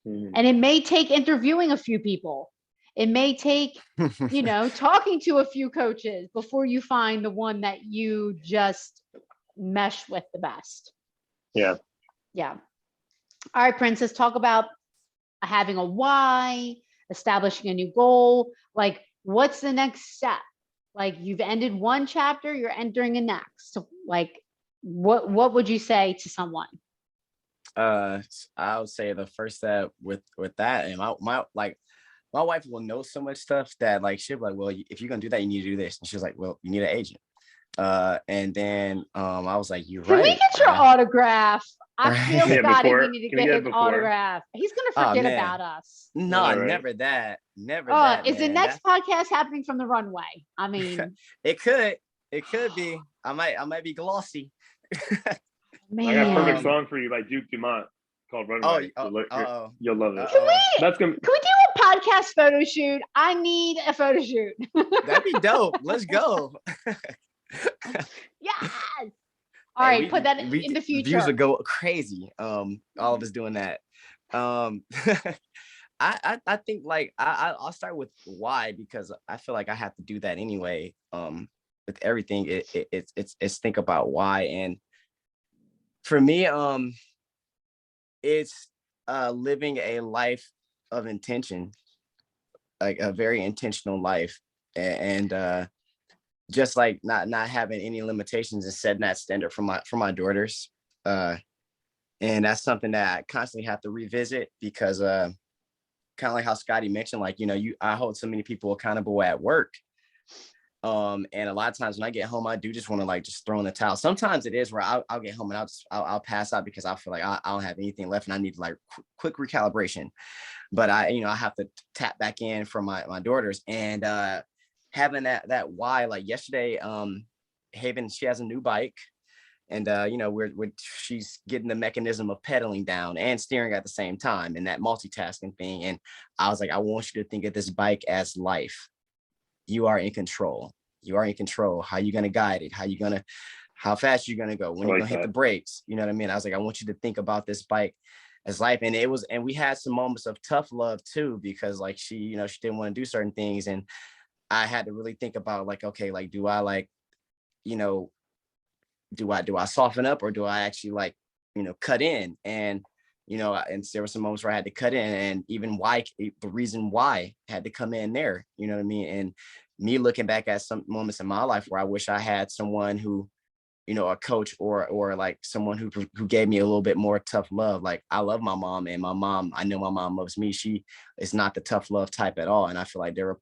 And it may take interviewing a few people. It may take, talking to a few coaches before you find the one that you just mesh with the best. Yeah. Yeah. All right, Princess, talk about having a why, establishing a new goal. Like, what's the next step? Like, you've ended one chapter, you're entering a next. Like, what would you say to someone? I would say the first step with that, and my wife will know so much stuff that like she'll be like, well, if you're gonna do that, you need to do this, and she's like, well, you need an agent. And then I was like, you're Can right. we get your autograph? I feel Yeah, Scotty, before- we need to can we get get his before? autograph. He's gonna forget about us. No, All right. never that. Never that. Is the man. next podcast happening from the runway? I mean, It could be. I might be glossy. man. I got a perfect song for you by Duke Dumont called Runway. You'll love it. Can we do a podcast photo shoot? I need a photo shoot. That'd be dope. Let's go. Yes. All right, put that in the future. Views would go crazy. All of us doing that. I think like I'll start with why, because I feel like I have to do that anyway. With everything, it's think about why. And for me, it's living a life of intention, like a very intentional life, and just like not having any limitations and setting that standard for my daughters. And that's something that I constantly have to revisit, because kind of like how Scotty mentioned, like, I hold so many people accountable at work. And a lot of times when I get home, I do just want to like just throw in the towel. Sometimes it is where I'll get home and I'll pass out because I feel like I don't have anything left and I need like quick recalibration. But I have to tap back in for my daughters, and having that why. Like yesterday, Haven, she has a new bike, and she's getting the mechanism of pedaling down and steering at the same time, and that multitasking thing. And I was like, I want you to think of this bike as life. You are in control. You are in control. How you gonna guide it? How fast you're gonna go? When you're gonna hit the brakes? You know what I mean? I was like, I want you to think about this bike as life. And we had some moments of tough love too, because like she didn't want to do certain things, and I had to really think about like, okay, like do I do I soften up, or do I actually like cut in? And and there were some moments where I had to cut in, and even why, the reason why I had to come in there, you know what I mean? And me looking back at some moments in my life where I wish I had someone who, a coach or like someone who gave me a little bit more tough love. Like I love my mom, and I know my mom loves me. She is not the tough love type at all. And I feel like there were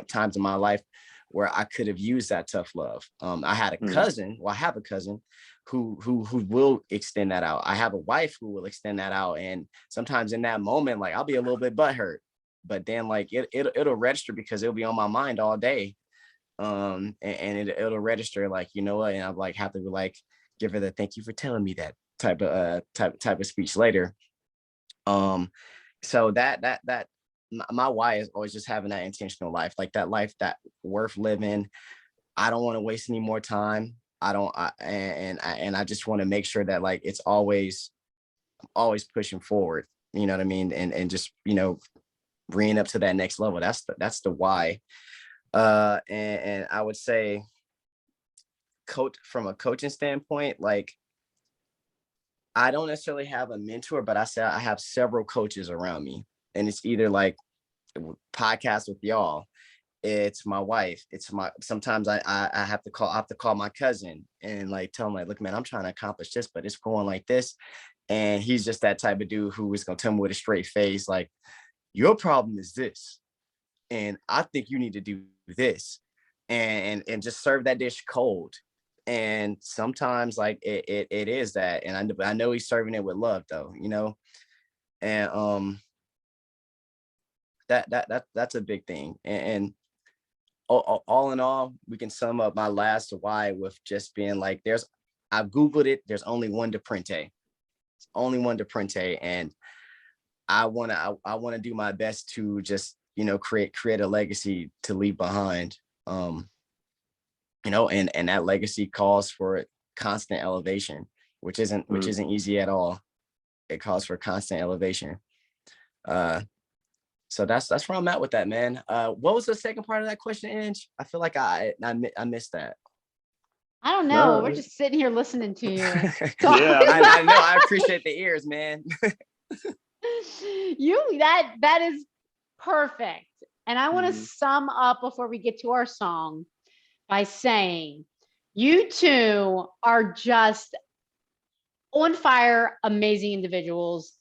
times in my life where I could have used that tough love. I had a cousin, I have a cousin who will extend that out. I have a wife who will extend that out. And sometimes in that moment, like I'll be a little bit butthurt, but then like it'll register because it'll be on my mind all day. And it'll register like, you know what? And I'm like, have to like give her the thank you for telling me that type of speech later. So that my why is always just having that intentional life, like that life that worth living. I don't want to waste any more time. I just want to make sure that like it's always pushing forward. You know what I mean? And just bringing up to that next level. That's the why. And I would say, from a coaching standpoint, like I don't necessarily have a mentor, but I have several coaches around me, and it's either like podcast with y'all, it's my wife, sometimes I have to call my cousin and like tell him like, look man, I'm trying to accomplish this, but it's going like this. And he's just that type of dude who is going to tell me with a straight face, like, your problem is this, and I think you need to do this, and just serve that dish cold. And sometimes like it is that, and I know he's serving it with love though, and that's a big thing. And all in all, we can sum up my last why with just being like, I've Googled it, there's only one DePrente. It's only one DePrente, and I want to do my best to just create a legacy to leave behind. And that legacy calls for constant elevation, which isn't easy at all. It calls for constant elevation. So that's where I'm at with that, man. What was the second part of that question, Ange? I feel like I missed that. I don't know. No. We're just sitting here listening to you. Yeah, I know. I appreciate the ears, man. That is perfect. And I want to sum up before we get to our song by saying you two are just on fire, amazing individuals.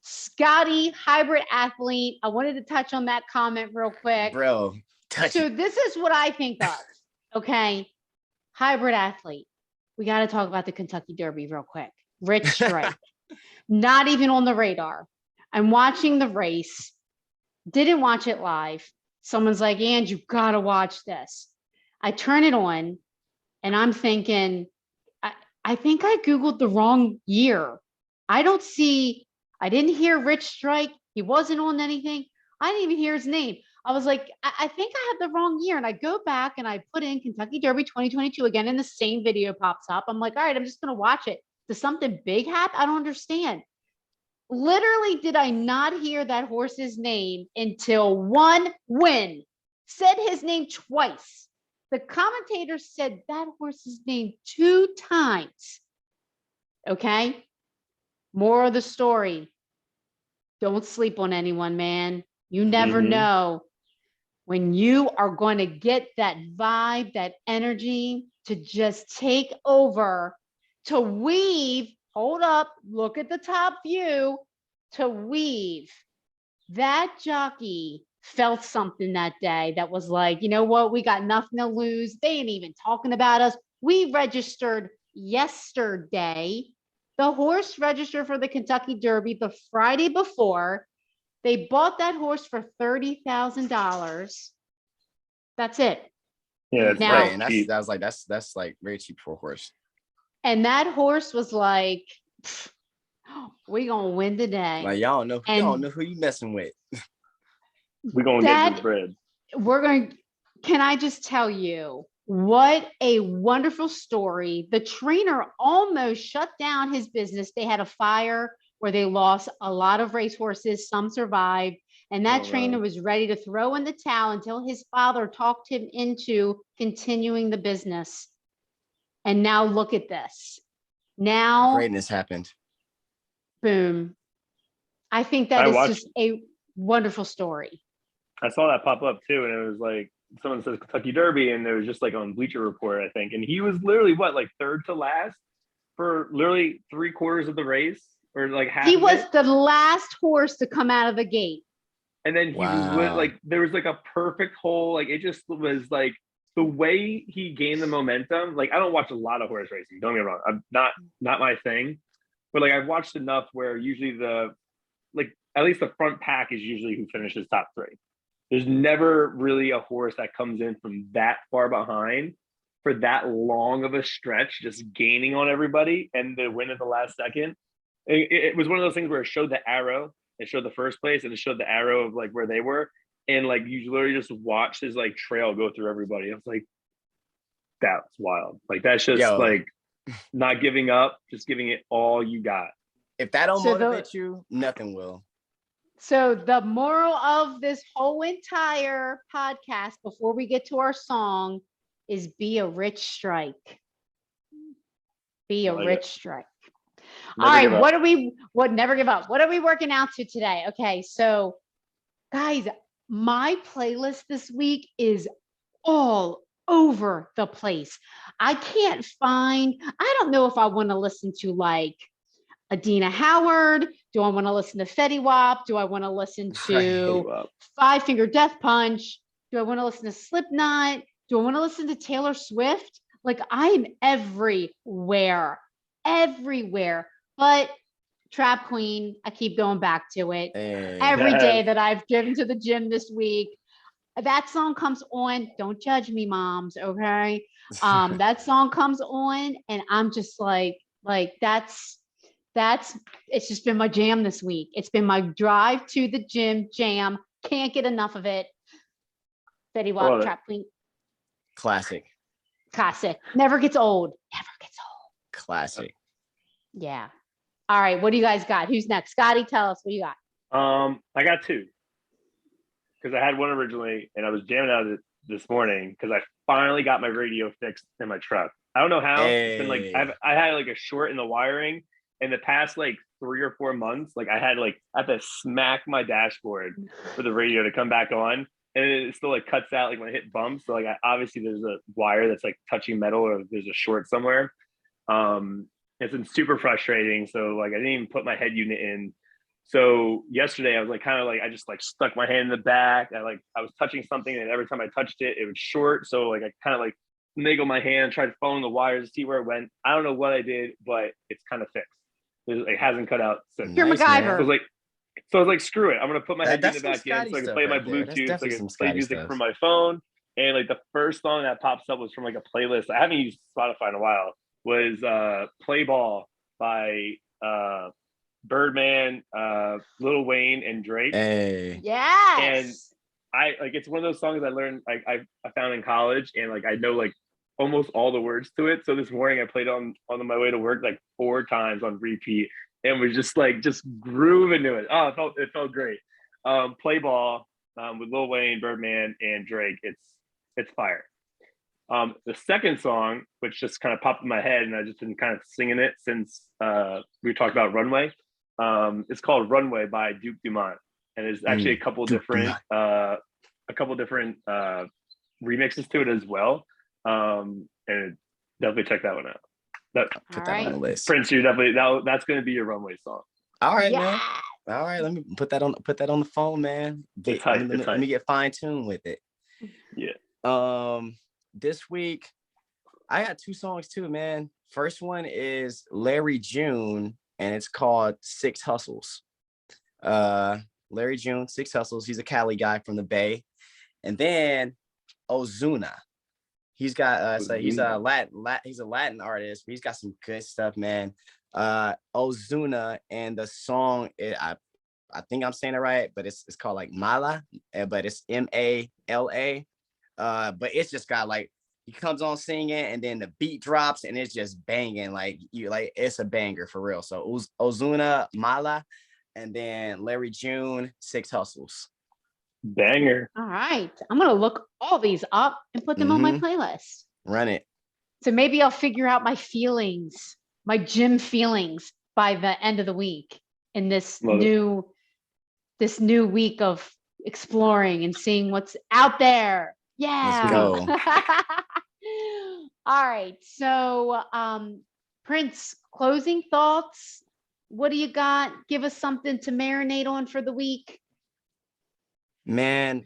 Scotty, hybrid athlete. I wanted to touch on that comment real quick. Bro, so this is what I think of. Okay. hybrid athlete. We got to talk about the Kentucky Derby real quick. Rich Strike, not even on the radar. I'm watching the race, didn't watch it live. Someone's like, and you got to watch this. I turn it on and I'm thinking, I think I Googled the wrong year. I didn't hear Rich Strike. He wasn't on anything. I didn't even hear his name. I was like, I think I had the wrong year. And I go back and I put in Kentucky Derby 2022 again, and the same video pops up. I'm like, all right, I'm just going to watch it. Does something big happen? I don't understand. Literally, did I not hear that horse's name until one win? Said his name twice. The commentator said that horse's name 2 times. Okay. More of the story. Don't sleep on anyone, man. You never know when you are going to get that vibe, that energy to just take over, to weave. Hold up, look at the top view, to weave. That jockey felt something that day that was like, you know what? We got nothing to lose. They ain't even talking about us. We registered yesterday. The horse registered for the Kentucky Derby the Friday before. They bought that horse for $30,000. That's it. Yeah, now, right. And that's like very cheap for a horse. And that horse was like, we gonna win today. Like y'all know who you messing with. We're gonna get this bread. Can I just tell you what a wonderful story? The trainer almost shut down his business. They had a fire where they lost a lot of racehorses. Some survived. And that trainer was ready to throw in the towel until his father talked him into continuing the business. And now look at this. Now greatness happened. Boom. I think that is just a wonderful story. I saw that pop up too, and it was like someone says Kentucky Derby, and it was just like on Bleacher Report, I think, and he was literally like third to last for literally 3/4 of the race, or like half. He was the last horse to come out of the gate, and then he was like, there was like a perfect hole. Like it just was like the way he gained the momentum. Like I don't watch a lot of horse racing. Don't get me wrong, I'm not my thing, but like I've watched enough where usually at least the front pack is usually who finishes top 3. There's never really a horse that comes in from that far behind for that long of a stretch, just gaining on everybody and the win at the last second. It was one of those things where it showed the arrow, it showed the first place, and it showed the arrow of like where they were. And like you literally just watch his like trail go through everybody. I was like, that's wild. Like that's just like not giving up, just giving it all you got. If that don't motivate you, nothing will. So the moral of this whole entire podcast, before we get to our song, is be a Rich Strike. Be a Rich Strike. All right, never give up. What are we working out to today? Okay, so guys, my playlist this week is all over the place. I don't know if I want to listen to like Adina Howard. Do I want to listen to Fetty Wap? Do I want to listen to Five Finger Death Punch? Do I want to listen to Slipknot? Do I want to listen to Taylor Swift? Like I'm everywhere. But Trap Queen, I keep going back to it. Every day that I've driven to the gym this week, that song comes on. Don't judge me, moms, okay? That song comes on and I'm just like it's just been my jam this week. It's been my drive to the gym jam. Can't get enough of it. Fetty Wap, Trap Queen. Classic. Never gets old. Classic. Yeah. All right. What do you guys got? Who's next? Scotty, tell us what you got. I got 2. Because I had one originally and I was jamming out of it this morning because I finally got my radio fixed in my truck. I don't know how. It's been like I had like a short in the wiring. In the past like 3 or 4 months, like I had to smack my dashboard for the radio to come back on, and it still like cuts out like when I hit bumps. So like obviously there's a wire that's like touching metal, or there's a short somewhere. It's been super frustrating. So like I didn't even put my head unit in. So yesterday I was like I just like stuck my hand in the back. I was touching something, and every time I touched it, it would short. So like I kind of like finagle my hand, tried following the wires to see where it went. I don't know what I did, but it's kind of fixed. It hasn't cut out since. You're MacGyver. So I was like, screw it. I'm gonna put my headphones back in so I can play my right there. Bluetooth, so I can play music from my phone. And like the first song that pops up was from like a playlist. I haven't used Spotify in a while. Was Play Ball by Birdman, Lil Wayne, and Drake. Hey. Yes. And I like it's one of those songs I learned I found in college, and like I know like almost all the words to it. So this morning I played on my way to work like 4 times on repeat, and was just grooving to it. Oh, it felt great. Play Ball with Lil Wayne, Birdman, and Drake. It's fire. The second song, which just kind of popped in my head, and I've just been kind of singing it since we talked about Runway. It's called Runway by Duke Dumont, and there's actually a couple different remixes to it as well. And definitely check that one out. Put that on the list. Prince, you're definitely that's going to be your Runway song. All right, man. All right, let me put that on the phone, man. Let me get fine-tuned with it. Yeah. This week I got 2 songs too, man. First one is Larry June, and it's called 6 Hustles. Larry June, 6 Hustles. He's a Cali guy from the Bay. And then Ozuna. He's got he's a Latin artist, but he's got some good stuff, man. Ozuna, and the song I think I'm saying it right, but it's called like Mala, but it's Mala. But it's just got like he comes on singing, and then the beat drops, and it's just banging it's a banger for real. So Ozuna, Mala, and then Larry June, 6 Hustles. Banger. All right. I'm going to look all these up and put them on my playlist. Run it. So maybe I'll figure out my feelings, my gym feelings by the end of the week in this new week of exploring and seeing what's out there. Yeah. Let's go. All right. So, Prince, closing thoughts. What do you got? Give us something to marinate on for the week. Man,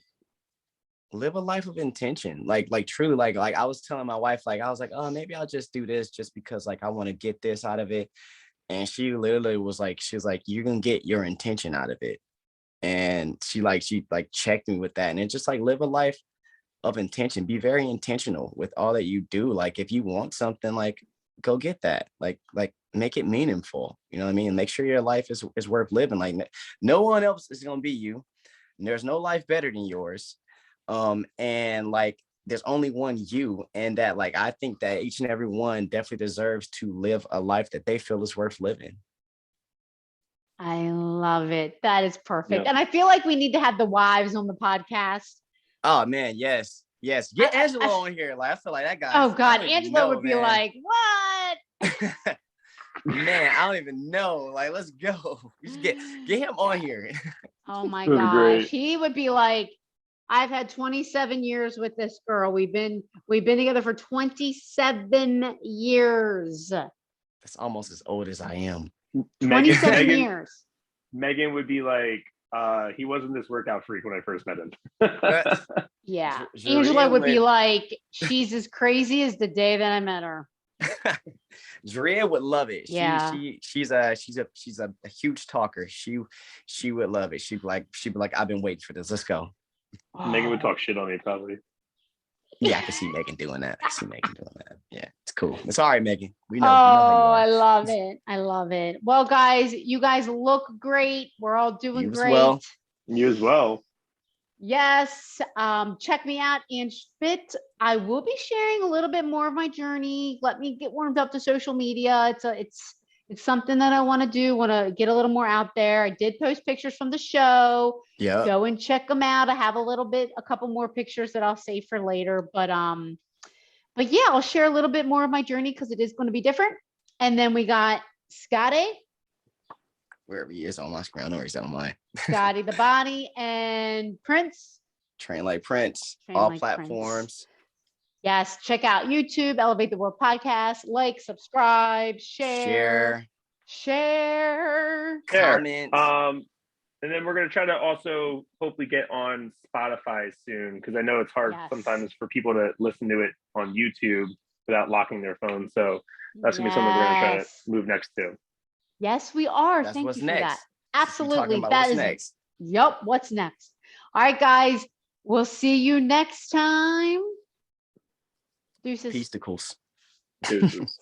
live a life of intention. Like truly, like I was telling my wife, I was like, oh, maybe I'll just do this just because I want to get this out of it. And she literally was like, you're gonna get your intention out of it. And she checked me with that. And it's just live a life of intention. Be very intentional with all that you do. Like if you want something, go get that. Like make it meaningful. You know what I mean? Make sure your life is worth living. Like no one else is gonna be you. There's no life better than yours. And there's only one you, and that I think that each and every one definitely deserves to live a life that they feel is worth living. I love it. That is perfect. Yeah. And I feel like we need to have the wives on the podcast. Oh man, yes. Get Angelo on here. I feel like that guy. Oh God, Angelo would be like, what? Man, I don't even know. Let's go. We should get him on here. Oh my gosh. He would be like, I've had 27 years with this girl. We've been together for 27 years. That's almost as old as I am. 27 years. Megan would be like, he wasn't this workout freak when I first met him. Yeah. Angela would be like, she's as crazy as the day that I met her. Drea would love it. Yeah. She's a huge talker. She would love it. She'd be like, I've been waiting for this. Let's go. Megan would talk shit on me probably. Yeah, I can see Megan doing that. Yeah, it's cool. It's all right, Megan. We know. I love it. I love it. Well, guys, you guys look great. We're all doing great. Well. You as well. Yes. Check me out, Ange Fit. I will be sharing a little bit more of my journey. Let me get warmed up to social media. It's something that I want to do. Want to get a little more out there. I did post pictures from the show. Yeah. Go and check them out. I have a couple more pictures that I'll save for later. But yeah, I'll share a little bit more of my journey because it is going to be different. And then we got Scotty. Wherever he is on my screen, I know he's on mine. Scotty the Body and Prince. Train Like Prince. All platforms. Prince. Yes, check out YouTube, Elevate the World Podcast. Like, subscribe, share. Comment. And then we're going to try to also hopefully get on Spotify soon, because I know it's hard sometimes for people to listen to it on YouTube without locking their phone. So that's going to be something we're going to try to move next to. Yes, we are. That's Thank what's you for next. that. Absolutely. That what's is next. Yep. What's next? All right, guys. We'll see you next time. Deuces. Peace to course. Deuces.